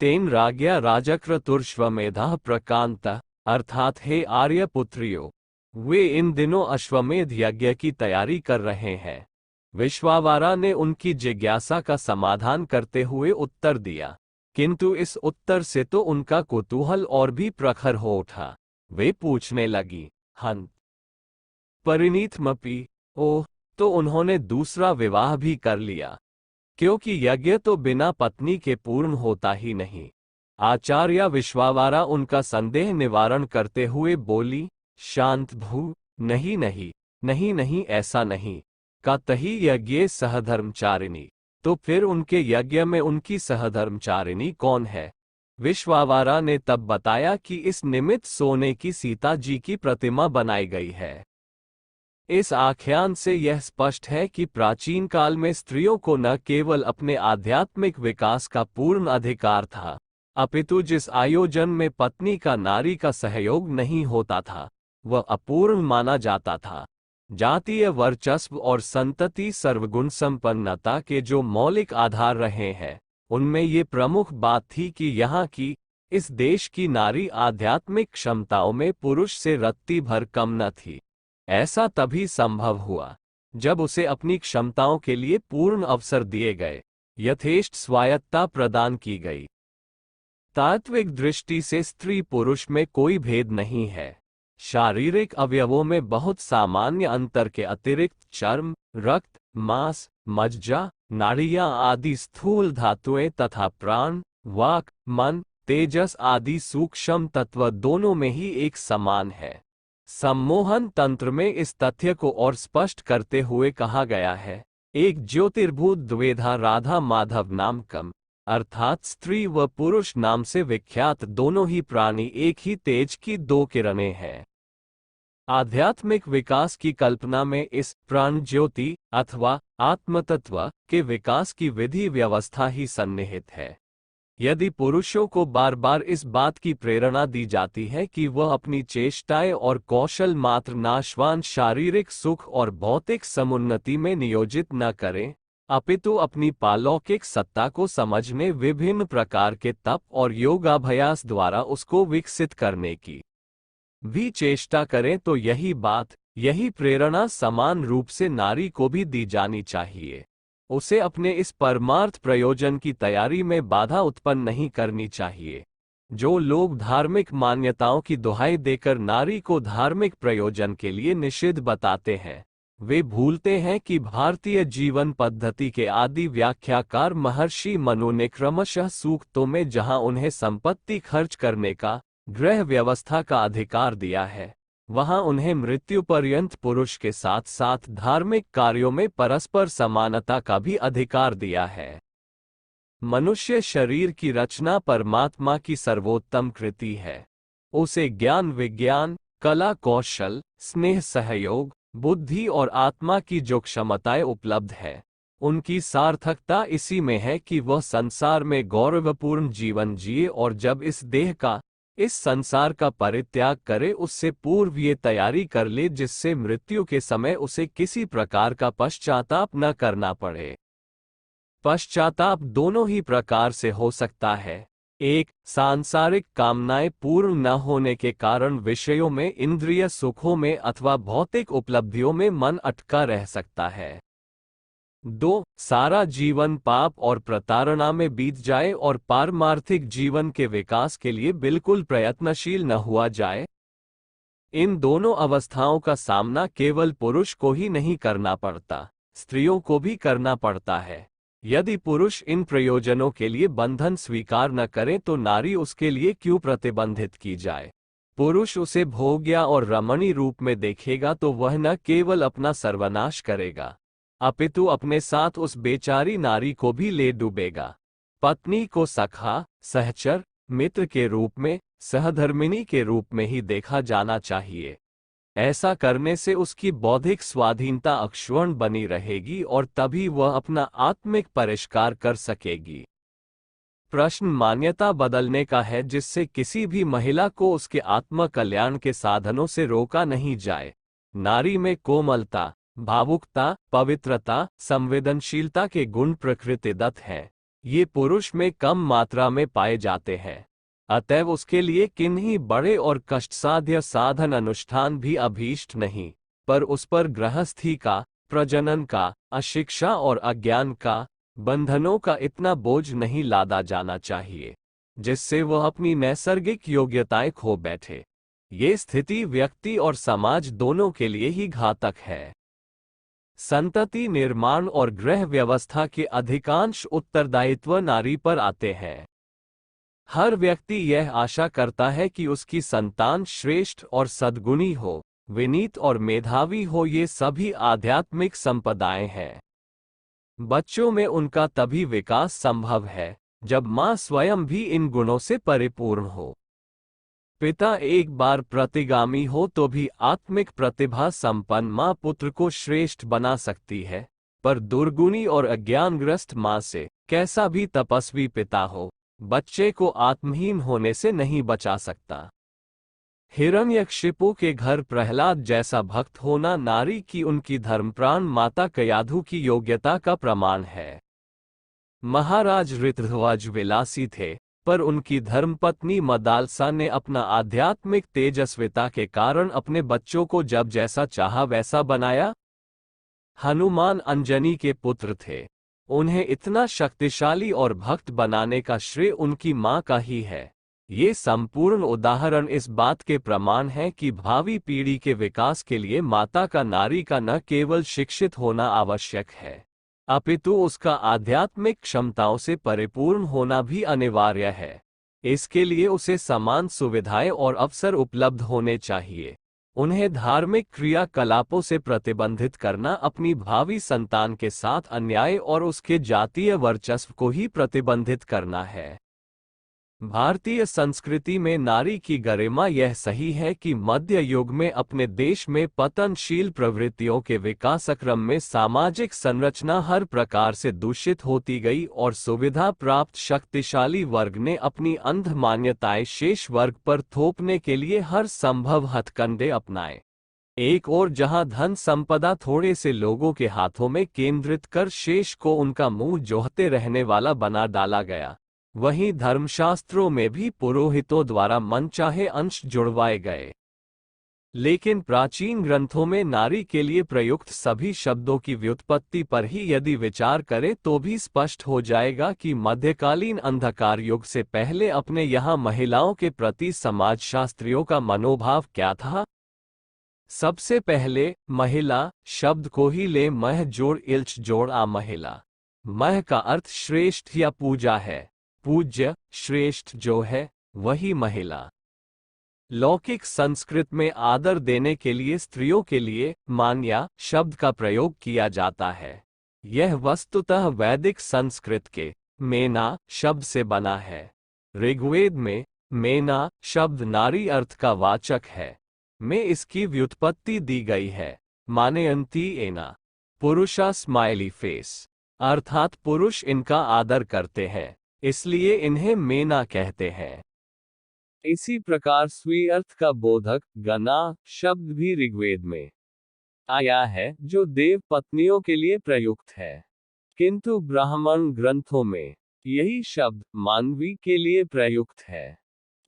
[SPEAKER 1] तेन राज्ञा राजक्रतुर्श्वमेधः प्रकांतः, अर्थात हे आर्यपुत्रियों, वे इन दिनों अश्वमेध यज्ञ की तैयारी कर रहे हैं। विश्वावरा ने उनकी जिज्ञासा का समाधान करते हुए उत्तर दिया, किंतु इस उत्तर से तो उनका कुतूहल और भी प्रखर हो उठा। वे पूछने लगी, हंत परिणीतमपि, ओह, तो उन्होंने दूसरा विवाह भी कर लिया, क्योंकि यज्ञ तो बिना पत्नी के पूर्ण होता ही नहीं। आचार्य विश्वावरा उनका संदेह निवारण करते हुए बोली, शांत भू, नहीं नहीं नहीं नहीं, ऐसा नहीं। कतही यज्ञे सहधर्मचारिणी, तो फिर उनके यज्ञ में उनकी सहधर्मचारिणी कौन है? विश्वावरा ने तब बताया कि इस निमित्त सोने की सीता जी की प्रतिमा बनाई गई है। इस आख्यान से यह स्पष्ट है कि प्राचीन काल में स्त्रियों को न केवल अपने आध्यात्मिक विकास का पूर्ण अधिकार था, अपितु जिस आयोजन में पत्नी का नारी का सहयोग नहीं होता था, वह अपूर्ण माना जाता था। जातीय वर्चस्व और संतति सर्वगुण संपन्नता के जो मौलिक आधार रहे हैं, उनमें ये प्रमुख बात थी कि यहाँ की, इस देश की नारी आध्यात्मिक क्षमताओं में पुरुष से रत्ती भर कम न थी। ऐसा तभी संभव हुआ जब उसे अपनी क्षमताओं के लिए पूर्ण अवसर दिए गए, यथेष्ट स्वायत्तता प्रदान की गई। तात्विक दृष्टि से स्त्री पुरुष में कोई भेद नहीं है। शारीरिक अवयवों में बहुत सामान्य अंतर के अतिरिक्त चर्म, रक्त, मांस, मज्जा, नाड़ियां आदि स्थूल धातुएं तथा प्राण, वाक, मन, तेजस आदि सूक्ष्म तत्व दोनों में ही एक समान है। सम्मोहन तंत्र में इस तथ्य को और स्पष्ट करते हुए कहा गया है, एक ज्योतिर्भूत द्वेधा राधा माधव नामकम, अर्थात स्त्री व पुरुष नाम से विख्यात दोनों ही प्राणी एक ही तेज की दो किरणें हैं। आध्यात्मिक विकास की कल्पना में इस प्राण ज्योति अथवा आत्मतत्व के विकास की विधि व्यवस्था ही सन्निहित है। यदि पुरुषों को बार बार इस बात की प्रेरणा दी जाती है कि वह अपनी चेष्टाएं और कौशल मात्र नाशवान शारीरिक सुख और भौतिक समुन्नति में नियोजित न करें, अपितु अपनी पालौकिक सत्ता को समझने विभिन्न प्रकार के तप और योगाभ्यास द्वारा उसको विकसित करने की भी चेष्टा करें, तो यही प्रेरणा समान रूप से नारी को भी दी जानी चाहिए। उसे अपने इस परमार्थ प्रयोजन की तैयारी में बाधा उत्पन्न नहीं करनी चाहिए। जो लोग धार्मिक मान्यताओं की दुहाई देकर नारी को धार्मिक प्रयोजन के लिए निषिद्ध बताते हैं, वे भूलते हैं कि भारतीय जीवन पद्धति के आदि व्याख्याकार महर्षि मनु ने क्रमशः सूक्तों में जहां उन्हें संपत्ति खर्च करने का, गृह व्यवस्था का अधिकार दिया है, वहां उन्हें मृत्यु पर्यंत पुरुष के साथ साथ धार्मिक कार्यों में परस्पर समानता का भी अधिकार दिया है। मनुष्य शरीर की रचना परमात्मा की सर्वोत्तम कृति है। उसे ज्ञान विज्ञान, कला कौशल, स्नेह सहयोग, बुद्धि और आत्मा की जो क्षमताएं उपलब्ध है, उनकी सार्थकता इसी में है कि वह संसार में गौरवपूर्ण जीवन जिए और जब इस संसार का परित्याग करे, उससे पूर्व ये तैयारी कर ले जिससे मृत्यु के समय उसे किसी प्रकार का पश्चाताप न करना पड़े। पश्चाताप दोनों ही प्रकार से हो सकता है। एक, सांसारिक कामनाएं पूर्ण न होने के कारण विषयों में, इंद्रिय सुखों में अथवा भौतिक उपलब्धियों में मन अटका रह सकता है। 2, सारा जीवन पाप और प्रताड़ना में बीत जाए और पारमार्थिक जीवन के विकास के लिए बिल्कुल प्रयत्नशील न हुआ जाए। इन दोनों अवस्थाओं का सामना केवल पुरुष को ही नहीं करना पड़ता, स्त्रियों को भी करना पड़ता है। यदि पुरुष इन प्रयोजनों के लिए बंधन स्वीकार न करे तो नारी उसके लिए क्यों प्रतिबंधित की जाए। पुरुष उसे भोग्य और रमणीय रूप में देखेगा तो वह न केवल अपना सर्वनाश करेगा, अपितु अपने साथ उस बेचारी नारी को भी ले डूबेगा। पत्नी को सखा, सहचर, मित्र के रूप में, सहधर्मिणी के रूप में ही देखा जाना चाहिए। ऐसा करने से उसकी बौद्धिक स्वाधीनता अक्षुण्ण बनी रहेगी और तभी वह अपना आत्मिक परिष्कार कर सकेगी। प्रश्न मान्यता बदलने का है जिससे किसी भी महिला को उसके आत्म कल्याण के साधनों से रोका नहीं जाए। नारी में कोमलता, भावुकता, पवित्रता, संवेदनशीलता के गुण प्रकृतिदत्त हैं। ये पुरुष में कम मात्रा में पाए जाते हैं, अतएव उसके लिए किन्हीं बड़े और कष्टसाध्य साधन अनुष्ठान भी अभीष्ट नहीं, पर उस पर गृहस्थी का, प्रजनन का, अशिक्षा और अज्ञान का, बंधनों का इतना बोझ नहीं लादा जाना चाहिए जिससे वह अपनी नैसर्गिक योग्यताएं खो बैठे। ये स्थिति व्यक्ति और समाज दोनों के लिए ही घातक है। संतति निर्माण और गृह व्यवस्था के अधिकांश उत्तरदायित्व नारी पर आते हैं। हर व्यक्ति यह आशा करता है कि उसकी संतान श्रेष्ठ और सद्गुणी हो, विनीत और मेधावी हो। ये सभी आध्यात्मिक संपदाएं हैं। बच्चों में उनका तभी विकास संभव है जब मां स्वयं भी इन गुणों से परिपूर्ण हो। पिता एक बार प्रतिगामी हो तो भी आत्मिक प्रतिभा संपन्न मां पुत्र को श्रेष्ठ बना सकती है, पर दुर्गुणी और अज्ञानग्रस्त मां से कैसा भी तपस्वी पिता हो, बच्चे को आत्महीन होने से नहीं बचा सकता। हिरण्यकशिपु के घर प्रहलाद जैसा भक्त होना नारी की उनकी धर्मप्राण माता कयाधु की योग्यता का प्रमाण है। महाराज ऋतध्वज विलासी थे, पर उनकी धर्मपत्नी मदालसा ने अपना आध्यात्मिक तेजस्विता के कारण अपने बच्चों को जब जैसा चाहा वैसा बनाया। हनुमान अंजनी के पुत्र थे। उन्हें इतना शक्तिशाली और भक्त बनाने का श्रेय उनकी मां का ही है। ये संपूर्ण उदाहरण इस बात के प्रमाण है कि भावी पीढ़ी के विकास के लिए माता का नारी का न केवल शिक्षित होना आवश्यक है, अपितु उसका आध्यात्मिक क्षमताओं से परिपूर्ण होना भी अनिवार्य है। इसके लिए उसे समान सुविधाएं और अवसर उपलब्ध होने चाहिए। उन्हें धार्मिक क्रियाकलापों से प्रतिबंधित करना अपनी भावी संतान के साथ अन्याय और उसके जातीय वर्चस्व को ही प्रतिबंधित करना है। भारतीय संस्कृति में नारी की गरिमा यह सही है कि मध्य युग में अपने देश में पतनशील प्रवृत्तियों के विकासक्रम में सामाजिक संरचना हर प्रकार से दूषित होती गई और सुविधा प्राप्त शक्तिशाली वर्ग ने अपनी अंध मान्यताएं शेष वर्ग पर थोपने के लिए हर संभव हथकंडे अपनाए। एक और जहां धन संपदा थोड़े से लोगों के हाथों में केंद्रित कर शेष को उनका मुंह जोहते रहने वाला बना डाला गया, वहीं धर्मशास्त्रों में भी पुरोहितों द्वारा मनचाहे अंश जुड़वाए गए। लेकिन प्राचीन ग्रंथों में नारी के लिए प्रयुक्त सभी शब्दों की व्युत्पत्ति पर ही यदि विचार करें तो भी स्पष्ट हो जाएगा कि मध्यकालीन अंधकार युग से पहले अपने यहाँ महिलाओं के प्रति समाजशास्त्रियों का मनोभाव क्या था। सबसे पहले महिला शब्द को ही ले मह जोड़ इल्च जोड़ आ महिला। मह का अर्थ श्रेष्ठ या पूजा है, पूज्य श्रेष्ठ जो है वही महिला। लौकिक संस्कृत में आदर देने के लिए स्त्रियों के लिए मान्या शब्द का प्रयोग किया जाता है। यह वस्तुतः वैदिक संस्कृत के मेना शब्द से बना है। ऋग्वेद में मेना शब्द नारी अर्थ का वाचक है। में इसकी व्युत्पत्ति दी गई है, मानेयंती एना पुरुषा स्माइली फेस, अर्थात पुरुष इनका आदर करते हैं, इसलिए इन्हें मेना कहते हैं। इसी प्रकार स्वी अर्थ का बोधक गना शब्द भी ऋग्वेद में आया है, जो देव पत्नियों के लिए प्रयुक्त है, किंतु ब्राह्मण ग्रंथों में यही शब्द मानवी के लिए प्रयुक्त है,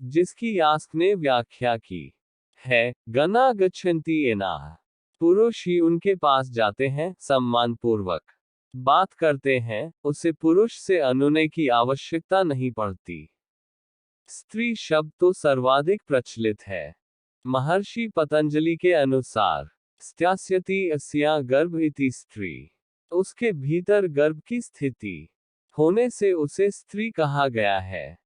[SPEAKER 1] जिसकी यास्क ने व्याख्या की है गना गच्छन्ति एनाः, पुरुष ही उनके पास जाते हैं, सम्मान पूर्वक बात करते हैं, उसे पुरुष से अनुनय की आवश्यकता नहीं पड़ती। स्त्री शब्द तो सर्वाधिक प्रचलित है। महर्षि पतंजलि के अनुसार स्त्यास्यति अस्या गर्भ इति स्त्री, उसके भीतर गर्भ की स्थिति होने से उसे स्त्री कहा गया है।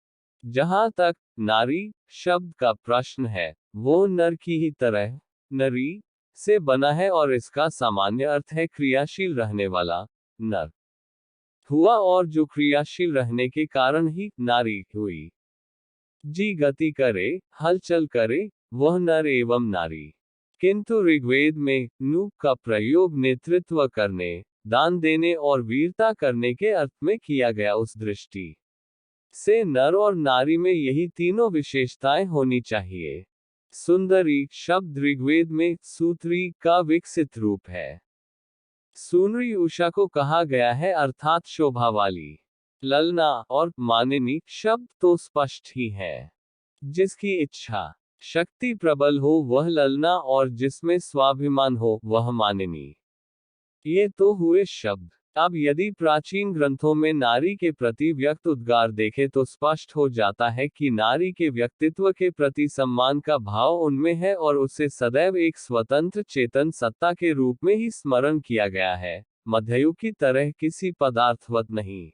[SPEAKER 1] जहां तक नारी शब्द का प्रश्न है, वो नर की ही तरह नरी से बना है और इसका सामान्य अर्थ है क्रियाशील रहने वाला नर हुआ, और जो क्रियाशील रहने के कारण ही नारी हुई। जी गति करे, हलचल करे, वह नर एवं नारी। किंतु ऋग्वेद में नु का प्रयोग नेतृत्व करने, दान देने और वीरता करने के अर्थ में किया गया। उस दृष्टि से नर और नारी में यही तीनों विशेषताएं होनी चाहिए। सुंदरी शब्द ऋग्वेद में सूत्री का विकसित रूप है। सुनरी उषा को कहा गया है, अर्थात शोभा वाली। ललना और मानिनी शब्द तो स्पष्ट ही है। जिसकी इच्छा शक्ति प्रबल हो वह ललना, और जिसमें स्वाभिमान हो वह मानिनी। ये तो हुए शब्द। अब यदि प्राचीन ग्रंथों में नारी के प्रति व्यक्त उद्गार देखें तो स्पष्ट हो जाता है कि नारी के व्यक्तित्व के प्रति सम्मान का भाव उनमें है, और उसे सदैव एक स्वतंत्र चेतन सत्ता के रूप में ही स्मरण किया गया है, मध्ययुग की तरह किसी पदार्थवत नहीं।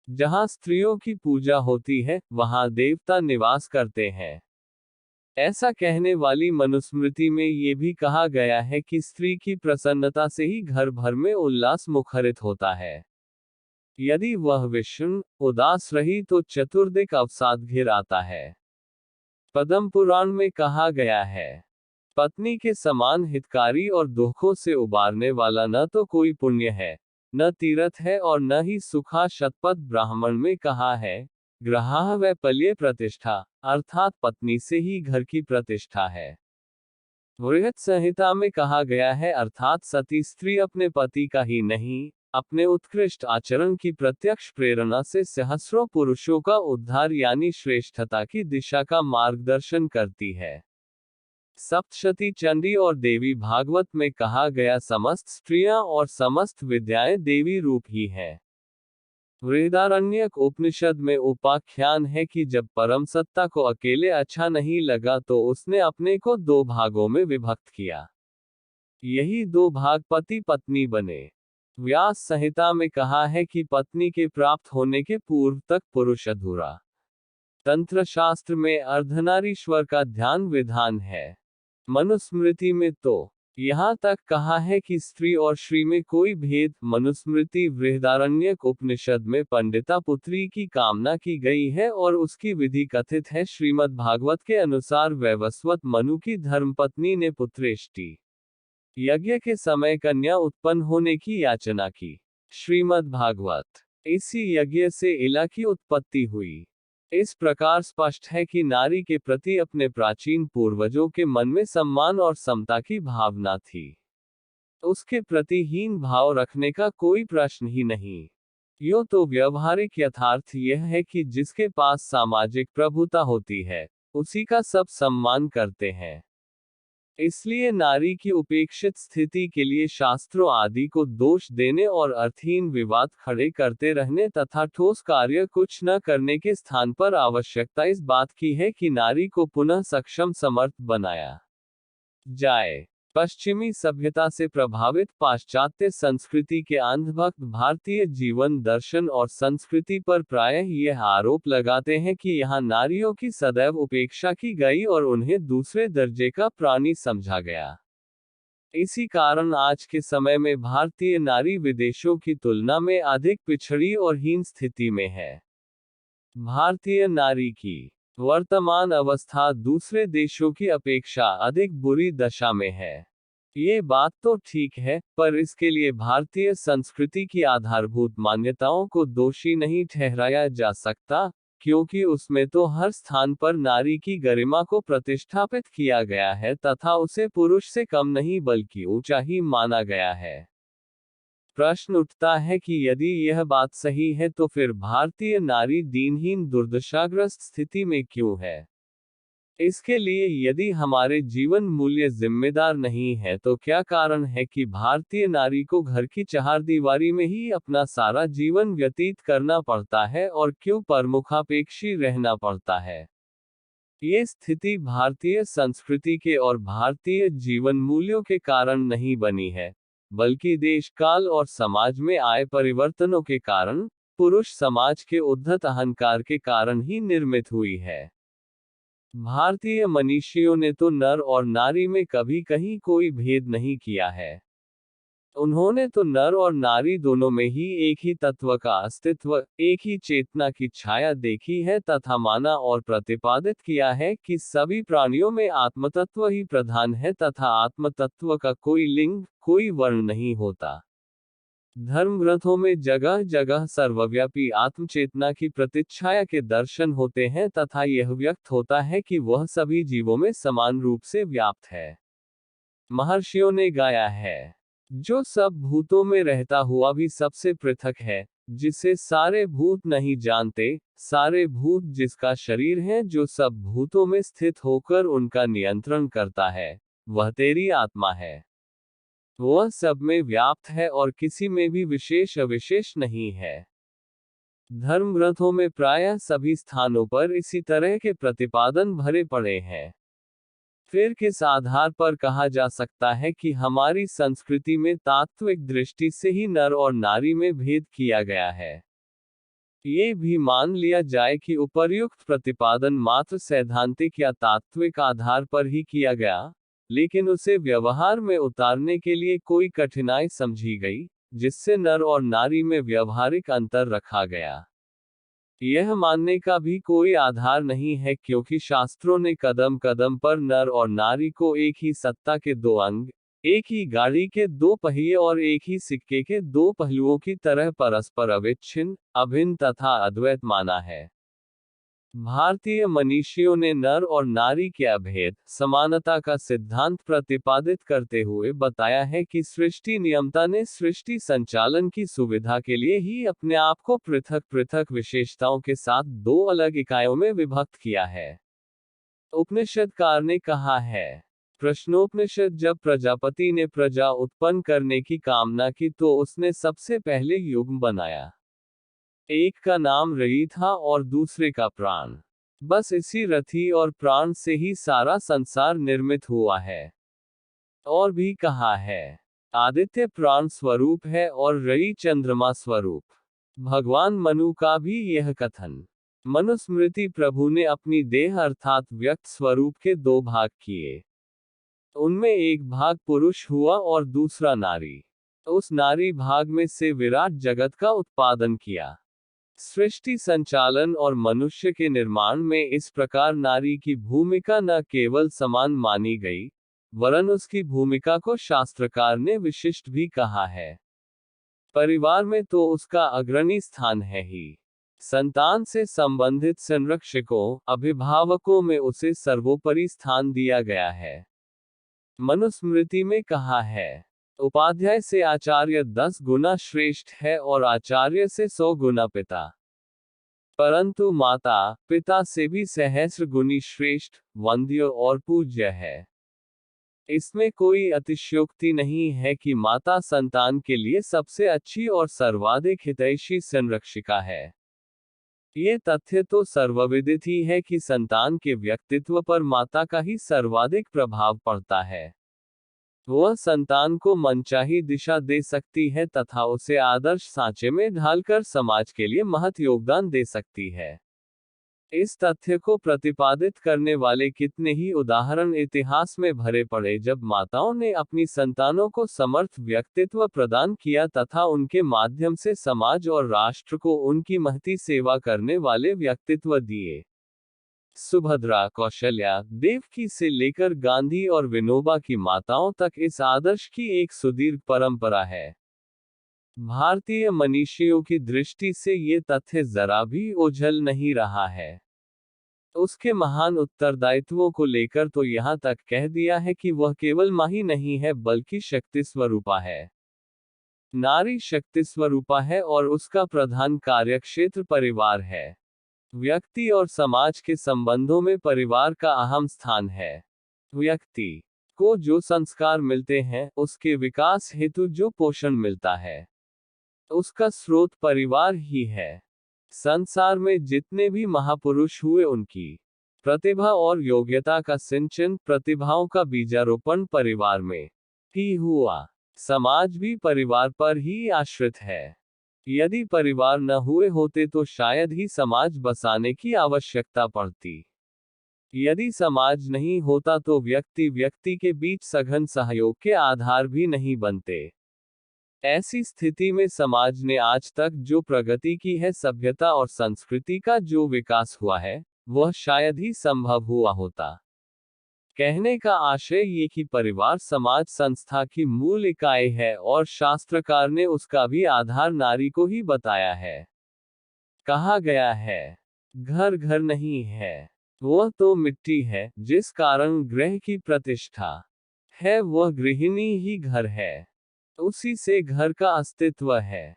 [SPEAKER 1] जहां स्त्रियों की पूजा होती है, वहां देवता निवास करते हैं। ऐसा कहने वाली मनुस्मृति में ये भी कहा गया है कि स्त्री की प्रसन्नता से ही घर भर में उल्लास मुखरित होता है। यदि वह विषण उदास रही तो चतुर्दिक अवसाद घिर आता है। पद्म पुराण में कहा गया है, पत्नी के समान हितकारी और दुखों से उबारने वाला न तो कोई पुण्य है, न तीर्थ है, और न ही सुखा शतपथ। ब्राह्मण में कहा है, ग्रहा व पल्य प्रतिष्ठा, अर्थात पत्नी से ही घर की प्रतिष्ठा है। वृहत संहिता में कहा गया है, अर्थात सती स्त्री अपने पति का ही नहीं, अपने उत्कृष्ट आचरण की प्रत्यक्ष प्रेरणा से सहस्रों पुरुषों का उद्धार यानी श्रेष्ठता की दिशा का मार्गदर्शन करती है। सप्तशती चंडी और देवी भागवत में कहा गया, समस्त स्त्रियां और समस्त विद्याएं देवी रूप ही हैं। बृहदारण्यक उपनिषद में उपाख्यान है कि जब परम सत्ता को अकेले अच्छा नहीं लगा तो उसने अपने को दो भागों में विभक्त किया। यही दो भाग पति पत्नी बने। व्यास संहिता में कहा है कि पत्नी के प्राप्त होने के पूर्व तक पुरुष अधूरा। तंत्र शास्त्र में अर्धनारीश्वर का ध्यान विधान है। मनुस्मृति में तो यहाँ तक कहा है कि स्त्री और श्री में कोई भेद। मनुस्मृति बृहदारण्यक उपनिषद में पंडिता पुत्री की कामना की गई है और उसकी विधि कथित है। श्रीमद् भागवत के अनुसार वैवस्वत मनु की धर्मपत्नी ने पुत्रेष्टि यज्ञ के समय कन्या उत्पन्न होने की याचना की। श्रीमद् भागवत। इसी यज्ञ से इला की उत्पत्ति हुई। इस प्रकार स्पष्ट है कि नारी के प्रति अपने प्राचीन पूर्वजों के मन में सम्मान और समता की भावना थी। उसके प्रति हीन भाव रखने का कोई प्रश्न ही नहीं। यो तो व्यवहारिक यथार्थ यह है कि जिसके पास सामाजिक प्रभुता होती है, उसी का सब सम्मान करते हैं। इसलिए नारी की उपेक्षित स्थिति के लिए शास्त्रों आदि को दोष देने और अर्थहीन विवाद खड़े करते रहने तथा ठोस कार्य कुछ न करने के स्थान पर आवश्यकता इस बात की है कि नारी को पुनः सक्षम समर्थ बनाया जाए। पश्चिमी सभ्यता से प्रभावित पाश्चात्य संस्कृति के अंधभक्त भारतीय जीवन दर्शन और संस्कृति पर प्रायः यह आरोप लगाते हैं कि यहाँ नारियों की सदैव उपेक्षा की गई और उन्हें दूसरे दर्जे का प्राणी समझा गया। इसी कारण आज के समय में भारतीय नारी विदेशों की तुलना में अधिक पिछड़ी और हीन स्थिति में है। भारतीय नारी की वर्तमान अवस्था दूसरे देशों की अपेक्षा अधिक बुरी दशा में है। ये बात तो ठीक है, पर इसके लिए भारतीय संस्कृति की आधारभूत मान्यताओं को दोषी नहीं ठहराया जा सकता, क्योंकि उसमें तो हर स्थान पर नारी की गरिमा को प्रतिष्ठापित किया गया है तथा उसे पुरुष से कम नहीं बल्कि ऊंचा ही माना गया है। प्रश्न उठता है कि यदि यह बात सही है तो फिर भारतीय नारी दीनहीन दुर्दशाग्रस्त स्थिति में क्यों है? इसके लिए यदि हमारे जीवन मूल्य जिम्मेदार नहीं है तो क्या कारण है कि भारतीय नारी को घर की चहारदीवारी में ही अपना सारा जीवन व्यतीत करना पड़ता है और क्यों प्रमुखापेक्षी रहना पड़ता है? ये स्थिति भारतीय संस्कृति के और भारतीय जीवन मूल्यों के कारण नहीं बनी है, बल्कि देश काल और समाज में आए परिवर्तनों के कारण, पुरुष समाज के उद्धत अहंकार के कारण ही निर्मित हुई है। भारतीय मनीषियों ने तो नर और नारी में कभी कहीं कोई भेद नहीं किया है। उन्होंने तो नर और नारी दोनों में ही एक ही तत्व का अस्तित्व, एक ही चेतना की छाया देखी है तथा माना और प्रतिपादित किया है कि सभी प्राणियों में आत्मतत्व ही प्रधान है तथा आत्मतत्व का कोई लिंग, कोई वर्ण नहीं होता। धर्म ग्रंथों में जगह जगह सर्वव्यापी आत्मचेतना की प्रतिच्छाया के दर्शन होते हैं तथा यह व्यक्त होता है कि वह सभी जीवों में समान रूप से व्याप्त है। महर्षियों ने गाया है, जो सब भूतों में रहता हुआ भी सबसे पृथक है, जिसे सारे भूत नहीं जानते, सारे भूत जिसका शरीर है, जो सब भूतों में स्थित होकर उनका नियंत्रण करता है, वह तेरी आत्मा है। वह सब में व्याप्त है और किसी में भी विशेष अविशेष नहीं है। धर्म ग्रंथों में प्रायः सभी स्थानों पर इसी तरह के प्रतिपादन भरे पड़े हैं। फिर किस आधार पर कहा जा सकता है कि हमारी संस्कृति में तात्विक दृष्टि से ही नर और नारी में भेद किया गया है? ये भी मान लिया जाए कि उपर्युक्त प्रतिपादन मात्र सैद्धांतिक या तात्विक आधार पर ही किया गया, लेकिन उसे व्यवहार में उतारने के लिए कोई कठिनाई समझी गई, जिससे नर और नारी में व्यवहारिक अंतर रखा गया। यह मानने का भी कोई आधार नहीं है, क्योंकि शास्त्रों ने कदम कदम पर नर और नारी को एक ही सत्ता के दो अंग, एक ही गाड़ी के दो पहिए और एक ही सिक्के के दो पहलुओं की तरह परस्पर अविच्छिन्न, अभिन्न तथा अद्वैत माना है। भारतीय मनीषियों ने नर और नारी के अभेद समानता का सिद्धांत प्रतिपादित करते हुए बताया है कि सृष्टि नियमता ने सृष्टि संचालन की सुविधा के लिए ही अपने आप को पृथक पृथक विशेषताओं के साथ दो अलग इकाइयों में विभक्त किया है। उपनिषदकार ने कहा है, प्रश्नोपनिषद, जब प्रजापति ने प्रजा उत्पन्न करने की कामना की तो उसने सबसे पहले युग्म बनाया। एक का नाम रई था और दूसरे का प्राण। बस इसी रथी और प्राण से ही सारा संसार निर्मित हुआ है। और भी कहा है, आदित्य प्राण स्वरूप है और रई चंद्रमा स्वरूप। भगवान मनु का भी यह कथन। मनुस्मृति, प्रभु ने अपनी देह अर्थात व्यक्त स्वरूप के दो भाग किए। उनमें एक भाग पुरुष हुआ और दूसरा नारी। उस नारी भाग में से विराट जगत का उत्पादन किया। सृष्टि संचालन और मनुष्य के निर्माण में इस प्रकार नारी की भूमिका न केवल समान मानी गई, वरन उसकी भूमिका को शास्त्रकार ने विशिष्ट भी कहा है। परिवार में तो उसका अग्रणी स्थान है ही। संतान से संबंधित संरक्षकों, अभिभावकों में उसे सर्वोपरि स्थान दिया गया है। मनुस्मृति में कहा है, उपाध्याय से आचार्य 10 गुना श्रेष्ठ है और आचार्य से 100 गुना पिता। परंतु माता पिता से भी सहस्र गुनी श्रेष्ठ, वंद्य और पूज्य है। इसमें कोई अतिशयोक्ति नहीं है कि माता संतान के लिए सबसे अच्छी और सर्वाधिक हितैषी संरक्षिका है। ये तथ्य तो सर्वविदित ही है कि संतान के व्यक्तित्व पर माता का ही सर्वाधिक प्रभाव पड़ता है। वह संतान को मनचाही दिशा दे सकती है तथा उसे आदर्श सांचे में ढालकर समाज के लिए महत् योगदान दे सकती है। इस तथ्य को प्रतिपादित करने वाले कितने ही उदाहरण इतिहास में भरे पड़े, जब माताओं ने अपनी संतानों को समर्थ व्यक्तित्व प्रदान किया तथा उनके माध्यम से समाज और राष्ट्र को उनकी महती सेवा करने वाले व्यक्तित्व दिए। सुभद्रा, कौशल्या, देवकी से लेकर गांधी और विनोबा की माताओं तक इस आदर्श की एक सुदीर्घ परंपरा है। भारतीय मनीषियों की दृष्टि से ये तथ्य जरा भी ओझल नहीं रहा है। उसके महान उत्तरदायित्वों को लेकर तो यहाँ तक कह दिया है कि वह केवल माँ ही नहीं है बल्कि शक्ति स्वरूपा है। नारी शक्ति स्वरूपा है और उसका प्रधान कार्यक्षेत्र परिवार है। व्यक्ति और समाज के संबंधों में परिवार का अहम स्थान है। व्यक्ति को जो संस्कार मिलते हैं, उसके विकास हेतु जो पोषण मिलता है, उसका स्रोत परिवार ही है। संसार में जितने भी महापुरुष हुए उनकी प्रतिभा और योग्यता का सिंचन, प्रतिभाओं का बीजारोपण परिवार में ही हुआ। समाज भी परिवार पर ही आश्रित है। यदि परिवार न हुए होते तो शायद ही समाज बसाने की आवश्यकता पड़ती। यदि समाज नहीं होता तो व्यक्ति व्यक्ति के बीच सघन सहयोग के आधार भी नहीं बनते। ऐसी स्थिति में समाज ने आज तक जो प्रगति की है, सभ्यता और संस्कृति का जो विकास हुआ है, वह शायद ही संभव हुआ होता। कहने का आशय ये कि परिवार समाज संस्था की मूल इकाई है और शास्त्रकार ने उसका भी आधार नारी को ही बताया है। कहा गया है, घर घर नहीं है, वह तो मिट्टी है, जिस कारण गृह की प्रतिष्ठा है वह गृहिणी ही घर है। उसी से घर का अस्तित्व है।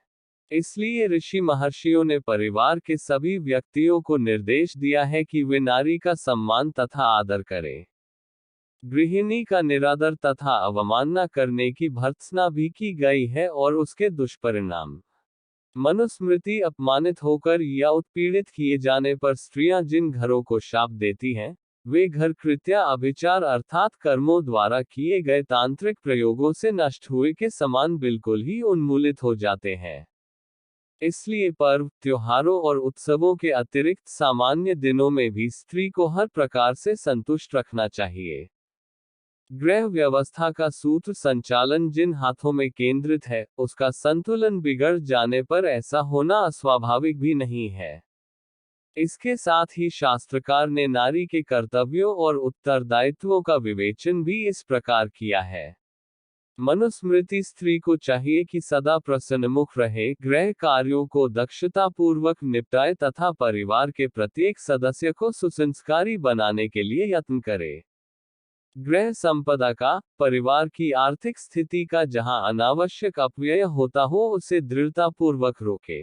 [SPEAKER 1] इसलिए ऋषि महर्षियों ने परिवार के सभी व्यक्तियों को निर्देश दिया है कि वे नारी का सम्मान तथा आदर करें। गृहिणी का निरादर तथा अवमानना करने की भर्त्सना भी की गई है और उसके दुष्परिणाम मनुस्मृति अपमानित होकर या उत्पीड़ित किए जाने पर स्त्रियां जिन घरों को शाप देती हैं, वे घर कृत्या अभिचार अर्थात कर्मों द्वारा किए गए तांत्रिक प्रयोगों से नष्ट हुए के समान बिल्कुल ही उन्मूलित हो जाते हैं। इसलिए पर्व, त्योहारों और उत्सवों के अतिरिक्त सामान्य दिनों में भी स्त्री को हर प्रकार से संतुष्ट रखना चाहिए। गृह व्यवस्था का सूत्र संचालन जिन हाथों में केंद्रित है, उसका संतुलन बिगड़ जाने पर ऐसा होना अस्वाभाविक भी नहीं है। इसके साथ ही शास्त्रकार ने नारी के कर्तव्यों और उत्तरदायित्वों का विवेचन भी इस प्रकार किया है। मनुस्मृति स्त्री को चाहिए कि सदा प्रसन्नमुख रहे, गृह कार्यों को दक्षतापूर्वक निपटाए तथा परिवार के प्रत्येक सदस्य को सुसंस्कारी बनाने के लिए यत्न करे। गृह संपदा का, परिवार की आर्थिक स्थिति का जहां अनावश्यक अपव्यय होता हो उसे दृढ़तापूर्वक रोके।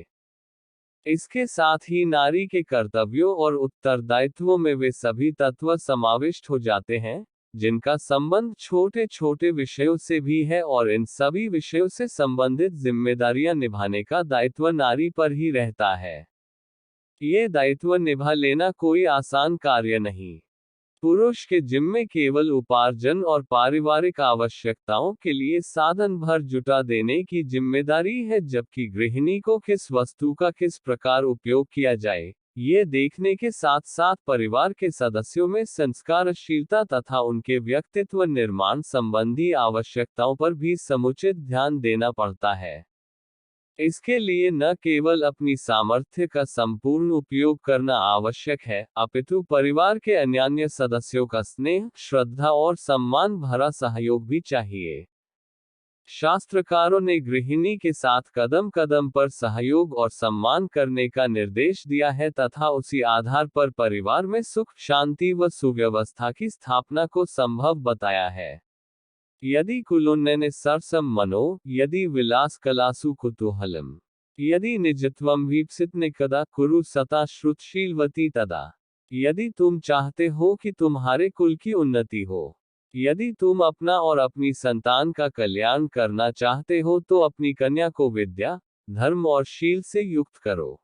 [SPEAKER 1] इसके साथ ही नारी के कर्तव्यों और उत्तरदायित्वों में वे सभी तत्व समाविष्ट हो जाते हैं जिनका संबंध छोटे छोटे विषयों से भी है, और इन सभी विषयों से संबंधित जिम्मेदारियां निभाने का दायित्व नारी पर ही रहता है। ये दायित्व निभा लेना कोई आसान कार्य नहीं। पुरुष के जिम्मे केवल उपार्जन और पारिवारिक आवश्यकताओं के लिए साधन भर जुटा देने की जिम्मेदारी है, जबकि गृहिणी को किस वस्तु का किस प्रकार उपयोग किया जाए, ये देखने के साथ साथ परिवार के सदस्यों में संस्कारशीलता तथा उनके व्यक्तित्व निर्माण संबंधी आवश्यकताओं पर भी समुचित ध्यान देना पड़ता है। इसके लिए न केवल अपनी सामर्थ्य का संपूर्ण उपयोग करना आवश्यक है, अपितु परिवार के अन्य सदस्यों का स्नेह, श्रद्धा और सम्मान भरा सहयोग भी चाहिए। शास्त्रकारों ने गृहिणी के साथ कदम कदम पर सहयोग और सम्मान करने का निर्देश दिया है तथा उसी आधार पर परिवार में सुख, शांति व सुव्यवस्था की स्थापना को संभव बताया है। यदि कुलोन्नयने सरसम मनो, यदि विलास कलासु कुतूहलम, यदि निजत्वम वीप्सितनिकदा कुरु सता श्रुतशीलवती तदा। यदि तुम चाहते हो कि तुम्हारे कुल की उन्नति हो, यदि तुम अपना और अपनी संतान का कल्याण करना चाहते हो तो अपनी कन्या को विद्या, धर्म और शील से युक्त करो।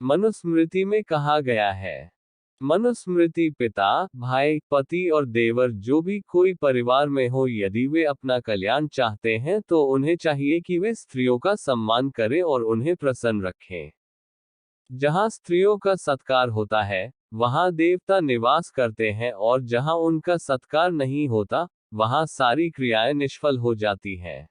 [SPEAKER 1] मनुस्मृति में कहा गया है। मनुस्मृति पिता, भाई, पति और देवर जो भी कोई परिवार में हो, यदि वे अपना कल्याण चाहते हैं तो उन्हें चाहिए कि वे स्त्रियों का सम्मान करें और उन्हें प्रसन्न रखें। जहां स्त्रियों का सत्कार होता है वहां देवता निवास करते हैं, और जहां उनका सत्कार नहीं होता वहां सारी क्रियाएं निष्फल हो जाती हैं।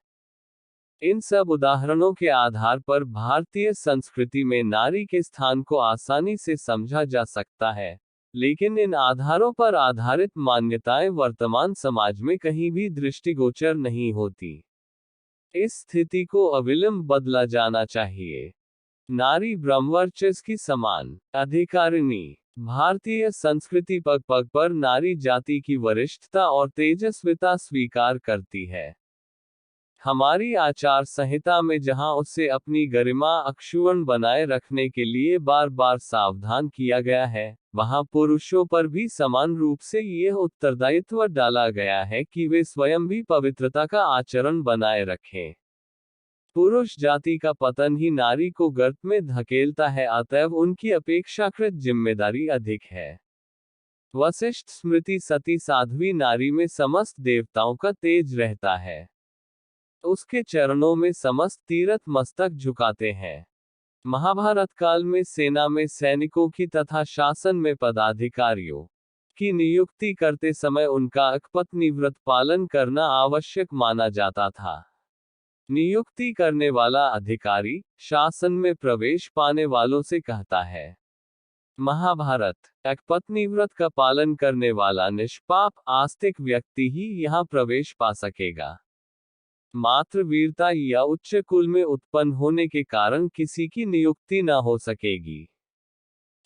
[SPEAKER 1] इन सब उदाहरणों के आधार पर भारतीय संस्कृति में नारी के स्थान को आसानी से समझा जा सकता है, लेकिन इन आधारों पर आधारित मान्यताएं वर्तमान समाज में कहीं भी दृष्टिगोचर नहीं होती। इस स्थिति को अविलंब बदला जाना चाहिए। नारी ब्रह्मवर्चस्व की समान अधिकारिणी। भारतीय संस्कृति पग पग पर नारी जाति की वरिष्ठता और तेजस्विता स्वीकार करती है। हमारी आचार संहिता में जहां उसे अपनी गरिमा अक्षुण्ण बनाए रखने के लिए बार बार सावधान किया गया है, वहां पुरुषों पर भी समान रूप से यह उत्तरदायित्व डाला गया है कि वे स्वयं भी पवित्रता का आचरण बनाए रखें। पुरुष जाति का पतन ही नारी को गर्त में धकेलता है, अतएव उनकी अपेक्षाकृत जिम्मेदारी अधिक है। वशिष्ठ स्मृति सती साध्वी नारी में समस्त देवताओं का तेज रहता है। उसके चरणों में समस्त तीर्थ मस्तक झुकाते हैं। महाभारत काल में सेना में सैनिकों की तथा शासन में पदाधिकारियों की नियुक्ति करते समय उनका अकपत्नी व्रत पालन करना आवश्यक माना जाता था। नियुक्ति करने वाला अधिकारी शासन में प्रवेश पाने वालों से कहता है, महाभारत, अकपत्नी व्रत का पालन करने वाला निष्पाप आस्तिक व्यक्ति ही यहाँ प्रवेश पा सकेगा। मात्र वीरता या उच्च कुल में उत्पन्न होने के कारण किसी की नियुक्ति न हो सकेगी।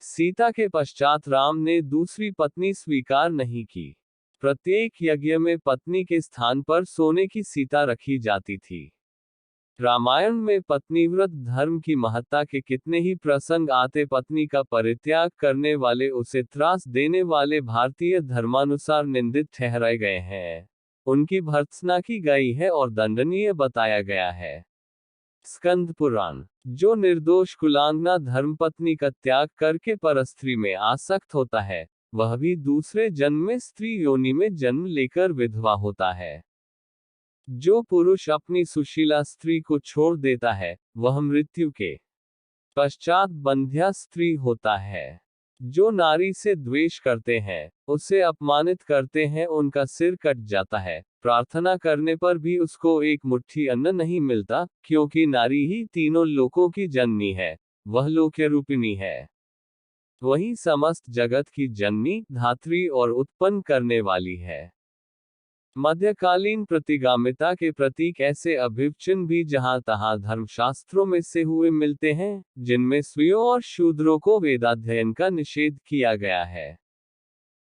[SPEAKER 1] सीता के पश्चात राम ने दूसरी पत्नी स्वीकार नहीं की। प्रत्येक यज्ञ में पत्नी के स्थान पर सोने की सीता रखी जाती थी। रामायण में पत्नीव्रत धर्म की महत्ता के कितने ही प्रसंग आते पत्नी का परित्याग करने वाले, उसे त्रास देने वाले भारतीय धर्मानुसार निंदित ठहराए गए हैं। उनकी भर्त्सना की गई है और दंडनीय बताया गया है। स्कंद पुराण। जो निर्दोष कुलांगना धर्मपत्नी का त्याग करके परस्त्री में आसक्त होता है, वह भी दूसरे जन्म में स्त्री योनि में जन्म लेकर विधवा होता है। जो पुरुष अपनी सुशीला स्त्री को छोड़ देता है, वह मृत्यु के पश्चात बंध्या स्त्री होता है। जो नारी से द्वेष करते हैं, उसे अपमानित करते हैं, उनका सिर कट जाता है। प्रार्थना करने पर भी उसको एक मुट्ठी अन्न नहीं मिलता, क्योंकि नारी ही तीनों लोकों की जननी है, वह लोक्य रूपिणी है। वही समस्त जगत की जननी, धात्री और उत्पन्न करने वाली है। मध्यकालीन प्रतिगामिता के प्रतीक ऐसे अभिवचन भी जहां तहां धर्मशास्त्रों में से हुए मिलते हैं, जिनमें स्त्रियों और शूद्रों को वेदाध्ययन का निषेध किया गया है।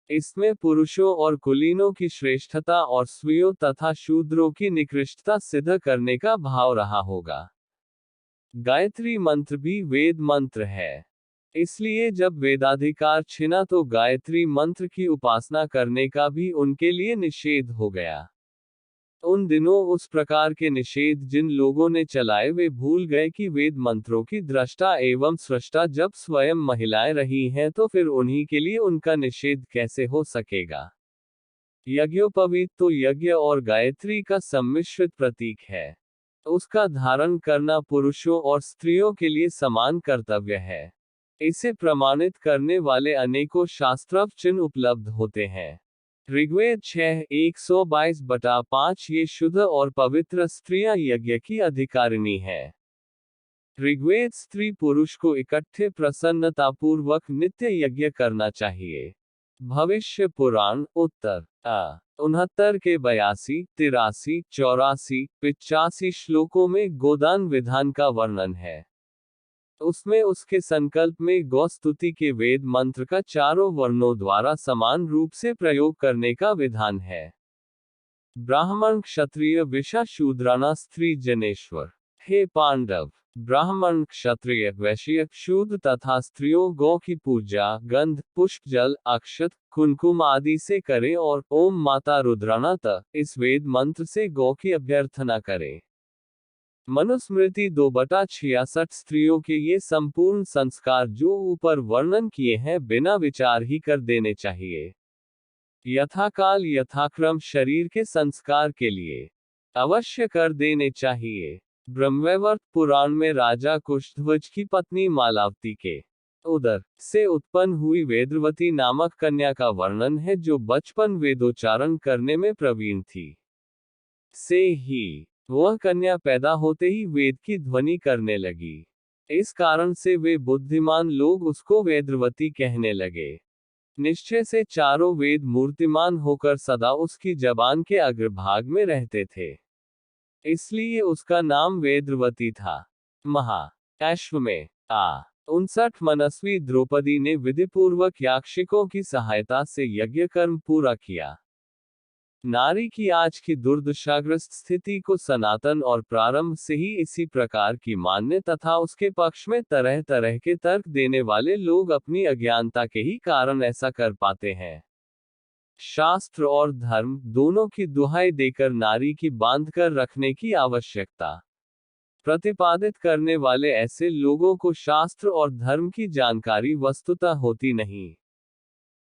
[SPEAKER 1] इसमें पुरुषों और कुलीनों की श्रेष्ठता और स्त्रियों तथा शूद्रों की निकृष्टता सिद्ध करने का भाव रहा होगा। गायत्री मंत्र भी वेद मंत्र है। इसलिए जब वेदाधिकार छिना तो गायत्री मंत्र की उपासना करने का भी उनके लिए निषेध हो गया। उन दिनों उस प्रकार के निषेध जिन लोगों ने चलाए वे भूल गए कि वेद मंत्रों की दृष्टा एवं सृष्टा जब स्वयं महिलाएं रही हैं तो फिर उन्हीं के लिए उनका निषेध कैसे हो सकेगा। यज्ञोपवीत तो यज्ञ और गायत्री का सम्मिश्रित प्रतीक है। उसका धारण करना पुरुषों और स्त्रियों के लिए समान कर्तव्य है। इसे प्रमाणित करने वाले अनेकों शास्त्रार्थ चिन्ह उपलब्ध होते हैं। ऋग्वेद 6:122-5 ये शुद्ध और पवित्र स्त्रियां यज्ञ की अधिकारिणी है। ऋग्वेद स्त्री पुरुष को इकट्ठे प्रसन्नतापूर्वक नित्य यज्ञ करना चाहिए। भविष्य पुराण उत्तर 69 के 82, 83, 84, 85 श्लोकों में गोदान विधान का वर्णन है। उसमें उसके संकल्प में गौ स्तुति के वेद मंत्र का चारों वर्णों द्वारा समान रूप से प्रयोग करने का विधान है। ब्राह्मण क्षत्रिय विषा शूद्राना स्त्री जनेश्वर। हे पांडव, ब्राह्मण क्षत्रिय वैश्य शूद्र तथा स्त्रियों गौ की पूजा गंध पुष्प जल अक्षत कुमकुम आदि से करें और ओम माता रुद्राणात इस वेद मंत्र से गौ की अभ्यर्थना करें। मनुस्मृति 2/66 स्त्रियों के ये संपूर्ण संस्कार जो ऊपर वर्णन किए हैं बिना विचार ही कर देने चाहिए। यथाकाल यथाक्रम शरीर के संस्कार के लिए अवश्य कर देने चाहिए। ब्रह्मवैवर्त पुराण में राजा कुशध्वज की पत्नी मालावती के उदर से उत्पन्न हुई वेदवती नामक कन्या का वर्णन है जो बचपन वेदोच्चारण करने में प्रवीण थी। से ही वह कन्या पैदा होते ही वेद की ध्वनि करने लगी। इस कारण से वे बुद्धिमान लोग उसको वेदवती कहने लगे। निश्चय से चारों वेद मूर्तिमान होकर सदा उसकी जबान के अग्रभाग में रहते थे, इसलिए उसका नाम वेदवती था। महाअश्व में 59 मनस्वी द्रौपदी ने विधिपूर्वक याक्षिकों की सहायता से यज्ञ कर्म पूरा किया। नारी की आज की दुर्दशाग्रस्त स्थिति को सनातन और प्रारंभ से ही इसी प्रकार की मान्य तथा उसके पक्ष में तरह तरह के तर्क देने वाले लोग अपनी अज्ञानता के ही कारण ऐसा कर पाते हैं। शास्त्र और धर्म दोनों की दुहाई देकर नारी की बांध कर रखने की आवश्यकता प्रतिपादित करने वाले ऐसे लोगों को शास्त्र और धर्म की जानकारी वस्तुतः होती नहीं।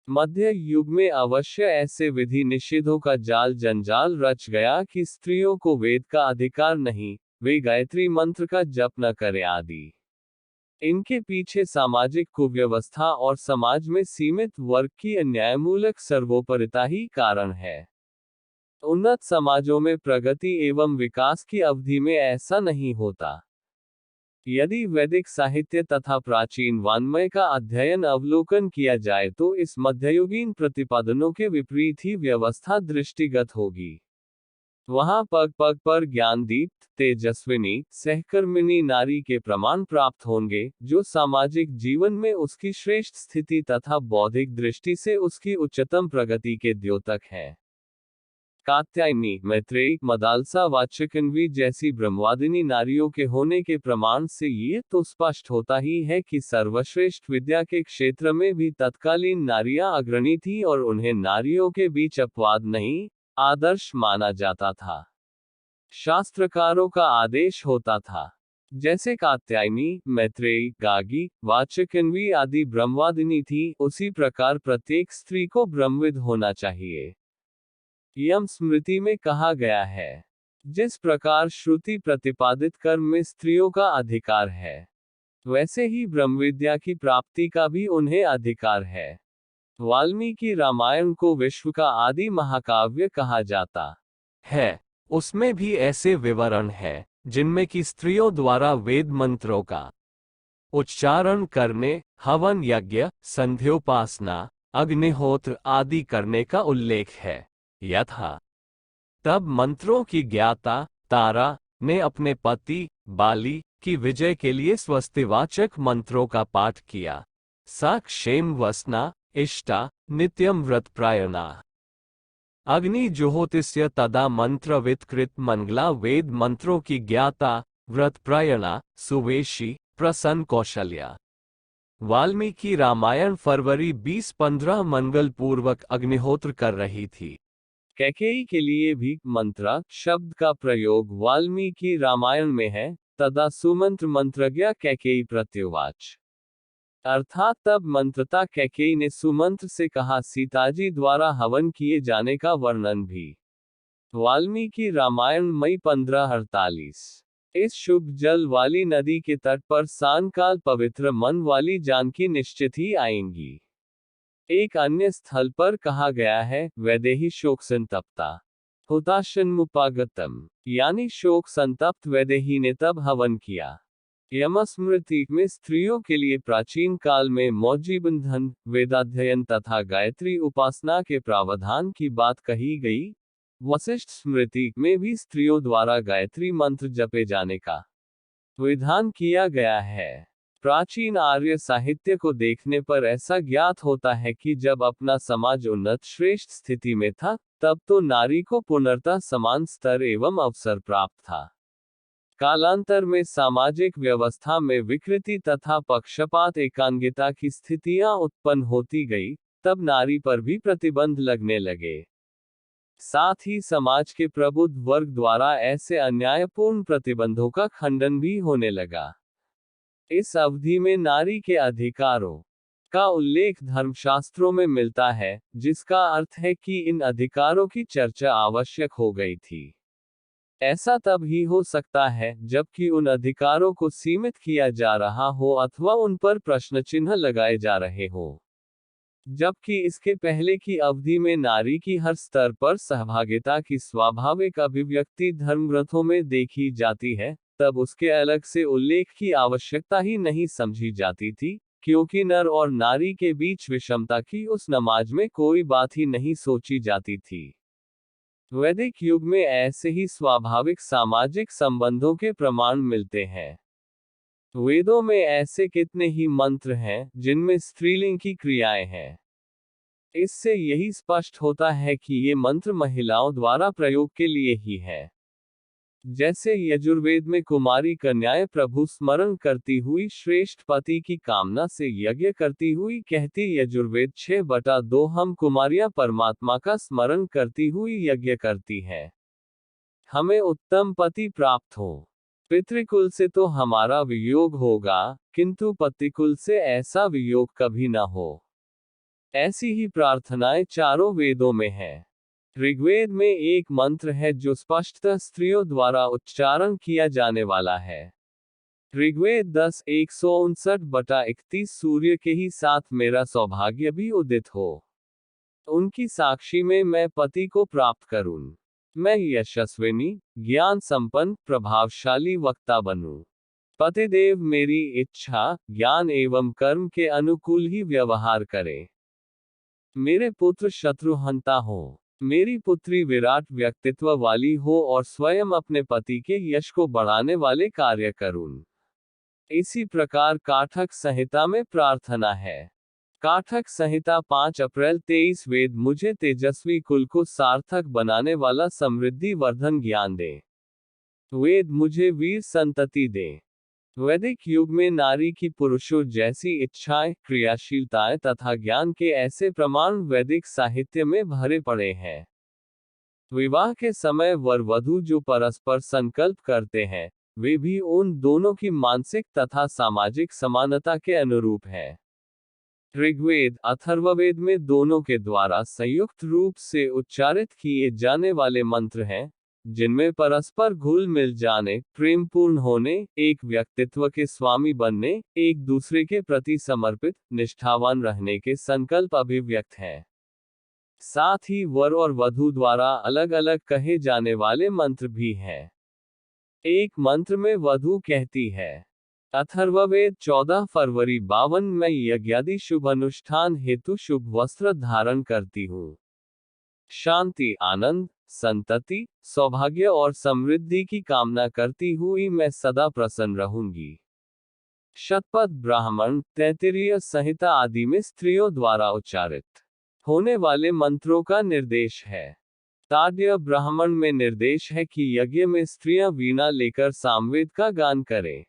[SPEAKER 1] मध्य युग में अवश्य ऐसे विधि निषेधों का जाल जंजाल रच गया कि स्त्रियों को वेद का अधिकार नहीं, वे गायत्री मंत्र का जप न करें आदि। इनके पीछे सामाजिक कुव्यवस्था और समाज में सीमित वर्ग की अन्यायमूलक सर्वोपरिता ही कारण है। उन्नत समाजों में प्रगति एवं विकास की अवधि में ऐसा नहीं होता। यदि वैदिक साहित्य तथा प्राचीन वाङ्मय का अध्ययन अवलोकन किया जाए तो इस मध्ययुगीन प्रतिपादनों के विपरीत ही व्यवस्था दृष्टिगत होगी। वहां पग पग पर ज्ञानदीप्त तेजस्विनी सहकर्मिणी नारी के प्रमाण प्राप्त होंगे, जो सामाजिक जीवन में उसकी श्रेष्ठ स्थिति तथा बौद्धिक दृष्टि से उसकी उच्चतम प्रगति के द्योतक हैं। कात्यायनी मैत्रेयी मदालसा वाचकन्वी जैसी ब्रह्मवादिनी नारियों के होने के प्रमाण से ये तो स्पष्ट होता ही है कि सर्वश्रेष्ठ विद्या के क्षेत्र में भी तत्कालीन नारियां अग्रणी थीं और उन्हें नारियों के बीच अपवाद नहीं, आदर्श माना जाता था। शास्त्रकारों का आदेश होता था। जैसे कात्यायनी मैत्रेयी गागी वाचकन्वी आदि ब्रह्मवादिनी थी, उसी प्रकार प्रत्येक स्त्री को ब्रह्मविद होना चाहिए। यम स्मृति में कहा गया है, जिस प्रकार श्रुति प्रतिपादित कर्म में स्त्रियों का अधिकार है, वैसे ही ब्रह्मविद्या की प्राप्ति का भी उन्हें अधिकार है। वाल्मीकि रामायण को विश्व का आदि महाकाव्य कहा जाता है। उसमें भी ऐसे विवरण हैं जिनमें कि स्त्रियों द्वारा वेद मंत्रों का उच्चारण करने, हवन यज्ञ, संध्योपासना, अग्निहोत्र आदि करने का उल्लेख है। यथा तब मंत्रों की ज्ञाता तारा ने अपने पति बाली की विजय के लिए स्वस्तिवाचक मंत्रों का पाठ किया। सा क्षेम वसना इष्टा नित्यम व्रतप्रायणा। अग्नि जुहोतिस्य तदा मंत्रवित्कृत मंगला वेद मंत्रों की ज्ञाता व्रतप्रायणा सुवेशी प्रसन्न कौशल्या। वाल्मीकि रामायण फरवरी 2015 मंगल पूर्वक अग्निहोत्र कर रही थी। कैकेयी के लिए भी मंत्रा शब्द का प्रयोग वाल्मीकि रामायण में है। तदा सुमंत्र मंत्रज्ञा कैकेयी प्रत्युवाच। अर्थात तब मंत्रता कैकेयी ने सुमंत्र से कहा। सीताजी द्वारा हवन किए जाने का वर्णन भी। वाल्मीकि रामायण मई 1548। इस शुभ जल वाली नदी के तट पर सायंकाल पवित्र मन वाली जानकी निश्चित ही आएंगी। एक अन्य स्थल पर कहा गया है, वैदेही शोक संतप्ता हुताशन्मुपागतम, यानी शोक संतप्त वैदेही ने तब हवन किया। यमस्मृति में स्त्रियों के लिए प्राचीन काल में मौजीबंधन, वेदाध्ययन तथा गायत्री उपासना के प्रावधान की बात कही गई। वशिष्ठ स्मृति में भी स्त्रियों द्वारा गायत्री मंत्र जपे जाने का विधान किया गया है। प्राचीन आर्य साहित्य को देखने पर ऐसा ज्ञात होता है कि जब अपना समाज उन्नत श्रेष्ठ स्थिति में था, तब तो नारी को पूर्णतः समान स्तर एवं अवसर प्राप्त था। कालांतर में सामाजिक व्यवस्था में विकृति तथा पक्षपात एकांगिता की स्थितियां उत्पन्न होती गई, तब नारी पर भी प्रतिबंध लगने लगे। साथ ही समाज के प्रबुद्ध वर्ग द्वारा ऐसे अन्यायपूर्ण प्रतिबंधों का खंडन भी होने लगा। इस अवधि में नारी के अधिकारों का उल्लेख धर्मशास्त्रों में मिलता है, जिसका अर्थ है कि इन अधिकारों की चर्चा आवश्यक हो गई थी। ऐसा तब ही हो सकता है जबकि उन अधिकारों को सीमित किया जा रहा हो अथवा उन पर प्रश्न चिन्ह लगाए जा रहे हो। जबकि इसके पहले की अवधि में नारी की हर स्तर पर सहभागिता की स्वाभाविक अभिव्यक्ति धर्मग्रंथों में देखी जाती है, तब उसके अलग से उल्लेख की आवश्यकता ही नहीं समझी जाती थी, क्योंकि नर और नारी के बीच विषमता की उस समाज में कोई बात ही नहीं सोची जाती थी। वैदिक युग में ऐसे ही स्वाभाविक सामाजिक संबंधों के प्रमाण मिलते हैं। वेदों में ऐसे कितने ही मंत्र हैं जिनमें स्त्रीलिंग की क्रियाएं हैं। इससे यही स्पष्ट होता है कि ये मंत्र महिलाओं द्वारा प्रयोग के लिए ही है। जैसे यजुर्वेद में कुमारी कन्याएं प्रभु स्मरण करती हुई श्रेष्ठ पति की कामना से यज्ञ करती हुई कहती, यजुर्वेद 6/2 हम कुमारियां परमात्मा का स्मरण करती हुई यज्ञ करती है, हमें उत्तम पति प्राप्त हो। पितृकुल से तो हमारा वियोग होगा, किंतु पतिकुल से ऐसा वियोग कभी न हो। ऐसी ही प्रार्थनाएं चारों वेदों में है। ऋग्वेद में एक मंत्र है जो स्पष्टतः स्त्रियों द्वारा उच्चारण किया जाने वाला है। ऋग्वेद 10:159-31 सूर्य के ही साथ मेरा सौभाग्य भी उदित हो, उनकी साक्षी में मैं पति को प्राप्त करूं, मैं यशस्विनी, ज्ञान संपन्न, प्रभावशाली वक्ता बनूं। पतिदेव मेरी इच्छा, ज्ञान एवं कर्म के अनुकूल ही व्यवहार करें। मेरे पुत्र शत्रुहंता हो, मेरी पुत्री विराट व्यक्तित्व वाली हो और स्वयं अपने पति के यश को बढ़ाने वाले कार्य करूं। इसी प्रकार काठक संहिता में प्रार्थना है। काठक संहिता 5 अप्रैल 23 वेद मुझे तेजस्वी कुल को सार्थक बनाने वाला समृद्धि वर्धन ज्ञान दे। वेद मुझे वीर संतति दे। वैदिक युग में नारी की पुरुषों जैसी इच्छाएं, क्रियाशीलताएं तथा ज्ञान के ऐसे प्रमाण वैदिक साहित्य में भरे पड़े हैं। विवाह के समय वर वधू जो परस्पर संकल्प करते हैं, वे भी उन दोनों की मानसिक तथा सामाजिक समानता के अनुरूप है। ऋग्वेद, अथर्ववेद में दोनों के द्वारा संयुक्त रूप से उच्चारित किए जाने वाले मंत्र हैं, जिनमें परस्पर घुल मिल जाने, प्रेमपूर्ण होने, एक व्यक्तित्व के स्वामी बनने, एक दूसरे के प्रति समर्पित, निष्ठावान रहने के संकल्प अभिव्यक्त हैं। साथ ही वर और वधू द्वारा अलग अलग कहे जाने वाले मंत्र भी हैं। एक मंत्र में वधू कहती है, अथर्ववेद 14 फरवरी 52 मैं यज्ञादि शुभ अनुष्ठान हेतु शुभ वस्त्र धारण करती हूँ। शांति, आनंद, संतति, सौभाग्य और समृद्धि की कामना करती हुई मैं सदा प्रसन्न रहूंगी। शतपथ ब्राह्मण, तैत्तिरीय संहिता आदि में स्त्रियों द्वारा उच्चारित होने वाले मंत्रों का निर्देश है। ताड्य ब्राह्मण में निर्देश है कि यज्ञ में स्त्रियां वीणा लेकर सामवेद का गान करें।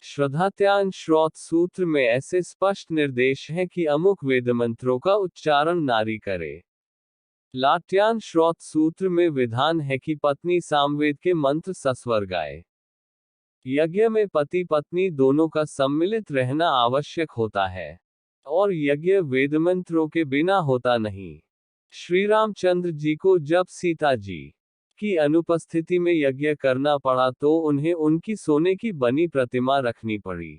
[SPEAKER 1] श्रद्धात्यान श्रौत सूत्र में ऐसे स्पष्ट निर्देश है कि अमुक वेद मंत्रों का उच्चारण नारी करे। लाट्यान श्रौत सूत्र में विधान है कि पत्नी सामवेद के मंत्र सस्वर गाए। यज्ञ में पति पत्नी दोनों का सम्मिलित रहना आवश्यक होता है, और यज्ञ वेद मंत्रों के बिना होता नहीं। श्री रामचंद्र जी को जब सीता जी की अनुपस्थिति में यज्ञ करना पड़ा तो उन्हें उनकी सोने की बनी प्रतिमा रखनी पड़ी।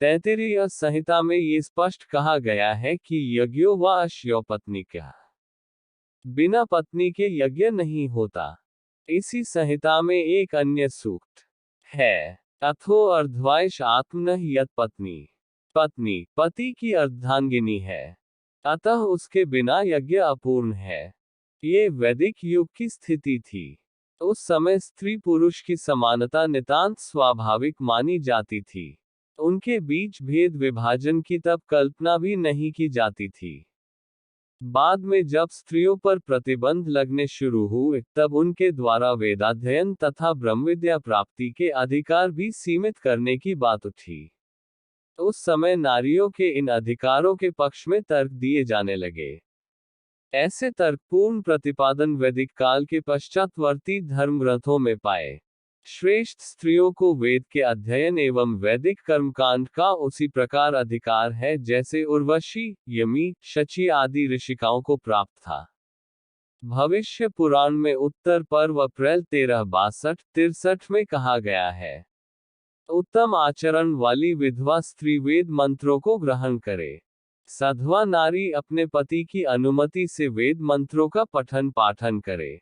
[SPEAKER 1] तैत्तिरीय संहिता में ये स्पष्ट कहा गया है कि यज्ञो व अश्यो पत्नी का बिना पत्नी के यज्ञ नहीं होता। इसी संहिता में एक अन्य सूक्त है, अथो अर्धवाइश आत्मनः यत पत्नी, पत्नी पति की अर्धांगिनी है, अतः उसके बिना यज्ञ अपूर्ण है। ये वैदिक युग की स्थिति थी। उस समय स्त्री पुरुष की समानता नितांत स्वाभाविक मानी जाती थी। उनके बीच भेद विभाजन की तब कल्पना भी नहीं की जाती थी। बाद में जब स्त्रियों पर प्रतिबंध लगने शुरू हुए तब उनके द्वारा वेदाध्ययन तथा ब्रह्मविद्या प्राप्ति के अधिकार भी सीमित करने की बात उठी। उस समय नारियों के इन अधिकारों के पक्ष में तर्क दिए जाने लगे। ऐसे तर्कपूर्ण प्रतिपादन वैदिक काल के पश्चातवर्ती धर्म ग्रंथों में पाए। श्रेष्ठ स्त्रियों को वेद के अध्ययन एवं वैदिक कर्मकांड का उसी प्रकार अधिकार है जैसे उर्वशी, यमी, शची आदि ऋषिकाओं को प्राप्त था। भविष्य पुराण में उत्तर पर्व अप्रैल 1362-63 में कहा गया है, उत्तम आचरण वाली विधवा स्त्री वेद मंत्रों को ग्रहण करे। साधवा नारी अपने पति की अनुमति से वेद मंत्रों का पठन पाठन करे।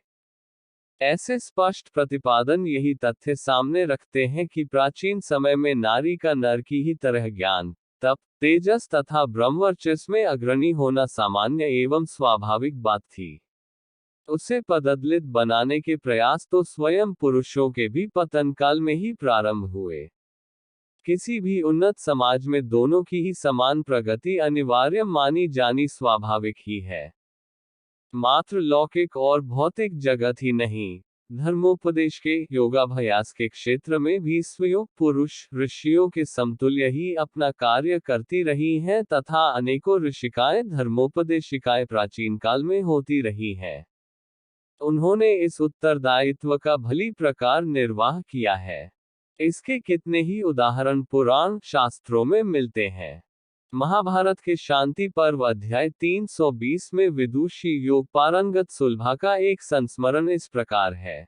[SPEAKER 1] ऐसे स्पष्ट प्रतिपादन यही तथ्य सामने रखते हैं कि प्राचीन समय में नारी का नर की ही तरह ज्ञान, तप, तेजस तथा ब्रह्मवर्चस्व में अग्रणी होना सामान्य एवं स्वाभाविक बात थी। उसे पददलित बनाने के प्रयास तो स्वयं पुरुषों के भी पतन काल में ही प्रारंभ हुए। किसी भी उन्नत समाज में दोनों की ही समान प्रगति अनिवार्य मानी जानी स्वाभाविक ही है। मात्र लौकिक और भौतिक जगत ही नहीं, धर्मोपदेश के योगाभ्यास के क्षेत्र में भी स्त्रियों पुरुष ऋषियों के समतुल्य ही अपना कार्य करती रही हैं तथा अनेकों ऋषिकाएं धर्मोपदेशिकाएं प्राचीन काल में होती रही हैं। उन्होंने इस उत्तरदायित्व का भली प्रकार निर्वाह किया है। इसके कितने ही उदाहरण पुराण शास्त्रों में मिलते हैं। महाभारत के शांति पर्व अध्याय 320 में विदुषी योग पारंगत सुलभा का एक संस्मरण इस प्रकार है।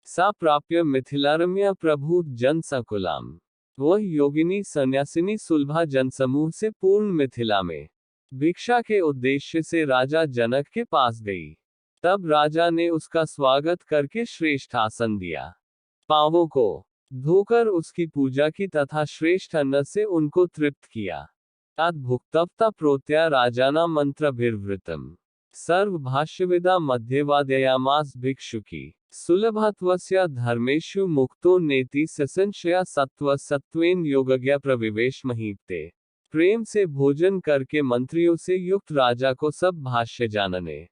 [SPEAKER 1] सा प्राप्य मिथिलारम्य प्रभु जन सकुलाम। वह योगिनी सन्यासिनी सुलभा जनसमूह से पूर्ण मिथिला में भिक्षा के उद्देश्य से राजा जनक के पास गई। तब राजा ने उसका स्वागत करके श्रेष्ठ आसन दिया। पांवों को धोकर उसकी पूजा की तथा श्रेष्ठ अन्न से उनको तृप्त किया। अद्भुक्तवता प्रोत्या राजाना मंत्रभिर्वृतम सर्व भाष्यविदा मध्यवादयामास भिक्षुकी सुलभत्वस्य धर्मेषु मुक्तो नेति ससंशया सत्व सत्वेन योगज्ञा प्रविवेश महीपते। प्रेम से भोजन करके मंत्रियों से युक्त राजा को सब भाष्य जानने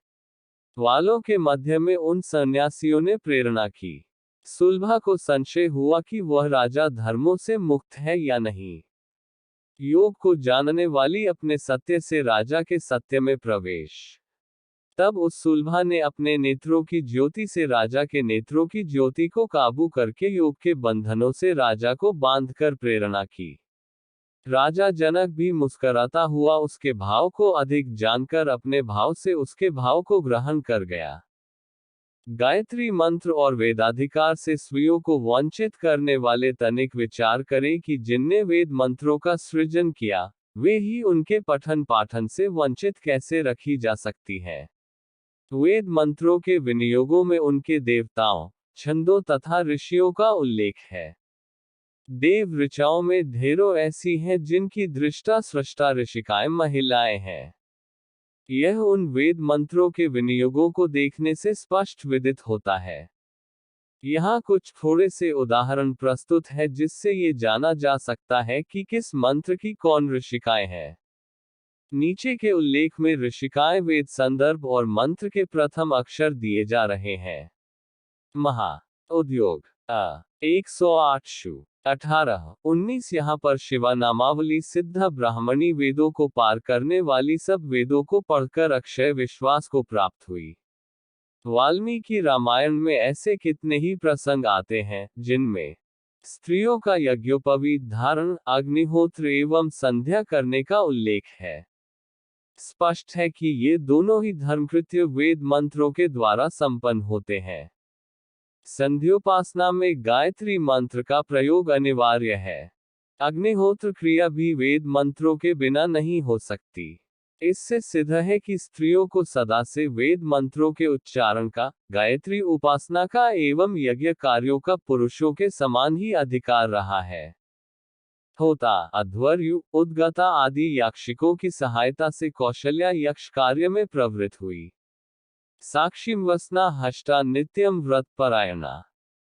[SPEAKER 1] वालों के मध्य में उन सन्यासियों ने प्रेरणा की। सुलभा को संशय हुआ कि वह राजा धर्मों से मुक्त है या नहीं। योग को जानने वाली अपने सत्य से राजा के सत्य में प्रवेश। तब उस सुलभा ने अपने नेत्रों की ज्योति से राजा के नेत्रों की ज्योति को काबू करके योग के बंधनों से राजा को बांधकर प्रेरणा की। राजा जनक भी मुस्कराता हुआ उसके भाव को अधिक जानकर अपने भाव से उसके भाव को ग्रहण कर गया। गायत्री मंत्र और वेदाधिकार से स्त्रियों को वंचित करने वाले तनिक विचार करें कि जिनने वेद मंत्रों का सृजन किया, वे ही उनके पठन पाठन से वंचित कैसे रखी जा सकती हैं। वेद मंत्रों के विनियोगों में उनके देवताओं, छंदों तथा ऋषियों का उल्लेख है। देव ऋचाओं में ढेरों ऐसी हैं जिनकी दृष्टा सृष्टा ऋषिकाएं महिलाएं हैं। यह उन वेद मंत्रों के विनियोगों को देखने से स्पष्ट विदित होता है। यहाँ कुछ थोड़े से उदाहरण प्रस्तुत है जिससे ये जाना जा सकता है कि किस मंत्र की कौन ऋषिकाएं हैं। नीचे के उल्लेख में ऋषिकाएं वेद संदर्भ और मंत्र के प्रथम अक्षर दिए जा रहे हैं। महा उद्योग 108 शु 18-19। यहाँ पर शिवा नामावली सिद्ध ब्राह्मणी वेदों को पार करने वाली सब वेदों को पढ़कर अक्षय विश्वास को प्राप्त हुई। वाल्मीकि रामायण में ऐसे कितने ही प्रसंग आते हैं जिनमें स्त्रियों का यज्ञोपवीत धारण, अग्निहोत्र एवं संध्या करने का उल्लेख है। स्पष्ट है कि ये दोनों ही धर्मकृत्य वेद मंत्रों के द्वारा संपन्न होते हैं। संध्योपासना में गायत्री मंत्र का प्रयोग अनिवार्य है। अग्निहोत्र क्रिया भी वेद मंत्रों के बिना नहीं हो सकती। इससे सिद्ध है कि स्त्रियों को सदा से वेद मंत्रों के उच्चारण का, गायत्री उपासना का एवं यज्ञ कार्यों का पुरुषों के समान ही अधिकार रहा है। होता, अध्वर्यु, उद्गता आदि याक्षिकों की सहायता से कौशल्या यक्ष कार्य में प्रवृत्त हुई। साक्षीम वसना हष्टा नित्यम व्रत परायणा।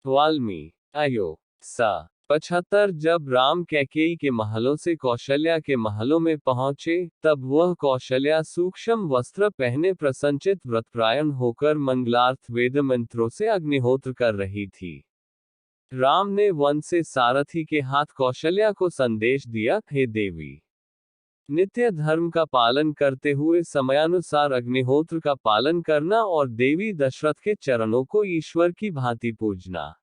[SPEAKER 1] वाल्मी अयो स 75। जब राम कैकेयी के महलों से कौशल्या के महलों में पहुंचे, तब वह कौशल्या सूक्ष्म वस्त्र पहने प्रसन्नचित व्रतपरायण होकर मंगलार्थ वेद मंत्रों से अग्निहोत्र कर रही थी। राम ने वन से सारथी के हाथ कौशल्या को संदेश दिया, हे देवी, नित्य धर्म का पालन करते हुए समयानुसार अग्निहोत्र का पालन करना और देवी दशरथ के चरणों को ईश्वर की भांति पूजना।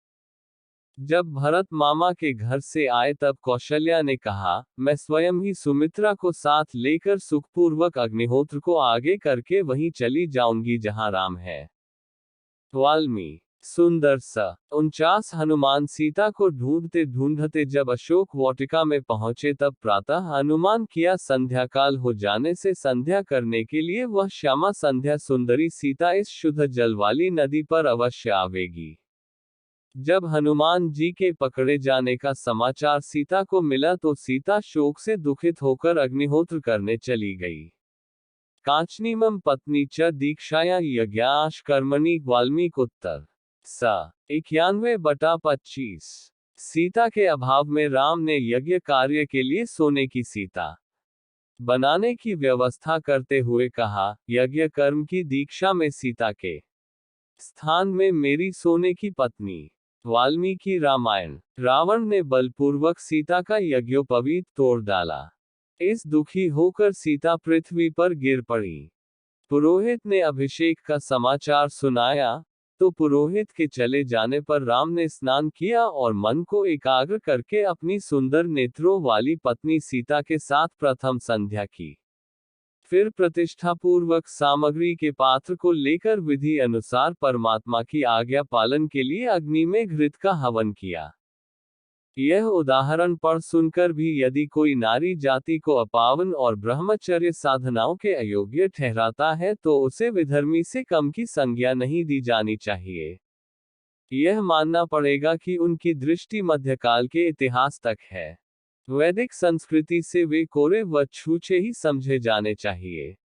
[SPEAKER 1] जब भरत मामा के घर से आए तब कौशल्या ने कहा, मैं स्वयं ही सुमित्रा को साथ लेकर सुखपूर्वक अग्निहोत्र को आगे करके वहीं चली जाऊंगी जहां राम है। वाल्मी सुंदर स 49। हनुमान सीता को ढूंढते ढूंढते जब अशोक वाटिका में पहुंचे तब प्रातः अनुमान किया संध्याकाल हो जाने से संध्या करने के लिए वह श्यामा संध्या सुंदरी सीता इस शुद्ध जल वाली नदी पर अवश्य आवेगी। जब हनुमान जी के पकड़े जाने का समाचार सीता को मिला तो सीता शोक से दुखित होकर अग्निहोत्र करने चली गई। कांचनीमम पत्नी च दीक्षाया यज्ञाश कर्मणि। वाल्मीकि उत्तर स 91/25। सीता के अभाव में राम ने यज्ञ कार्य के लिए सोने की सीता बनाने की व्यवस्था करते हुए कहा, यज्ञ कर्म की दीक्षा में सीता के स्थान में मेरी सोने की पत्नी। वाल्मीकि रामायण। रावण ने बलपूर्वक सीता का यज्ञोपवीत तोड़ डाला। इस दुखी होकर सीता पृथ्वी पर गिर पड़ी। पुरोहित ने अभिषेक का समाचार सुनाया, तो पुरोहित के चले जाने पर राम ने स्नान किया और मन को एकाग्र करके अपनी सुंदर नेत्रों वाली पत्नी सीता के साथ प्रथम संध्या की। फिर प्रतिष्ठापूर्वक सामग्री के पात्र को लेकर विधि अनुसार परमात्मा की आज्ञा पालन के लिए अग्नि में घृत का हवन किया। यह उदाहरण पढ़ सुनकर भी यदि कोई नारी जाति को अपावन और ब्रह्मचर्य साधनाओं के अयोग्य ठहराता है तो उसे विधर्मी से कम की संज्ञा नहीं दी जानी चाहिए। यह मानना पड़ेगा कि उनकी दृष्टि मध्यकाल के इतिहास तक है। वैदिक संस्कृति से वे कोरे व छूछे ही समझे जाने चाहिए।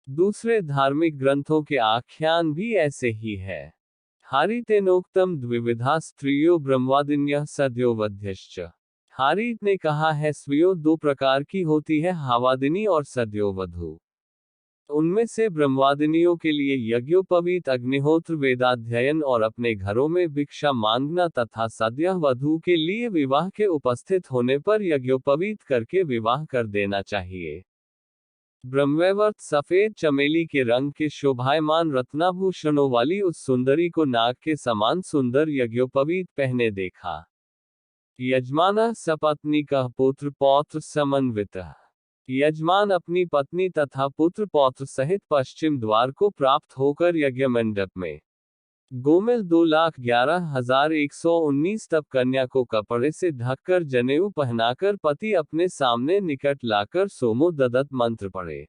[SPEAKER 1] दूसरे धार्मिक ग्रंथों के आख्यान भी ऐसे ही है। हारीतेनोक्तम द्विविधा स्त्रियो ब्रह्मवादिन्यः सद्यो वध्यश्च। हारीत ने कहा है, स्त्रियों दो प्रकार की होती है, हावादिनी और सद्योवधु। उनमें से ब्रह्मवादिनियों के लिए यज्ञोपवीत अग्निहोत्र वेदाध्ययन और अपने घरों में भिक्षा मांगना तथा सद्यवधु के लिए विवाह के उपस्थित होने पर यज्ञोपवीत करके विवाह कर देना चाहिए। ब्रह्मवैवर्त सफेद चमेली के रंग के शोभायमान रत्नाभूषणों वाली उस सुंदरी को नाग के समान सुंदर यज्ञोपवीत पहने देखा। यजमानः सपत्नीकः पुत्र पौत्र समन्वितः। यजमान अपनी पत्नी तथा पुत्र पौत्र सहित पश्चिम द्वार को प्राप्त होकर यज्ञ मंडप में। गोमिल 2,11,119। तब कन्या को कपड़े से ढककर जनेऊ पहनाकर पति अपने सामने निकट लाकर सोमो ददत मंत्र पढ़े।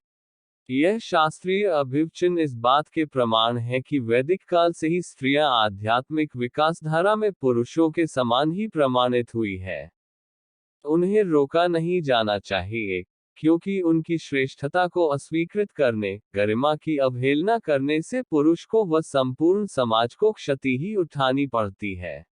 [SPEAKER 1] यह शास्त्रीय अभिवचन इस बात के प्रमाण है कि वैदिक काल से ही स्त्रियां आध्यात्मिक विकासधारा में पुरुषों के समान ही प्रमाणित हुई है। उन्हें रोका नहीं जाना चाहिए। क्योंकि उनकी श्रेष्ठता को अस्वीकृत करने, गरिमा की अवहेलना करने से पुरुष को व संपूर्ण समाज को क्षति ही उठानी पड़ती है।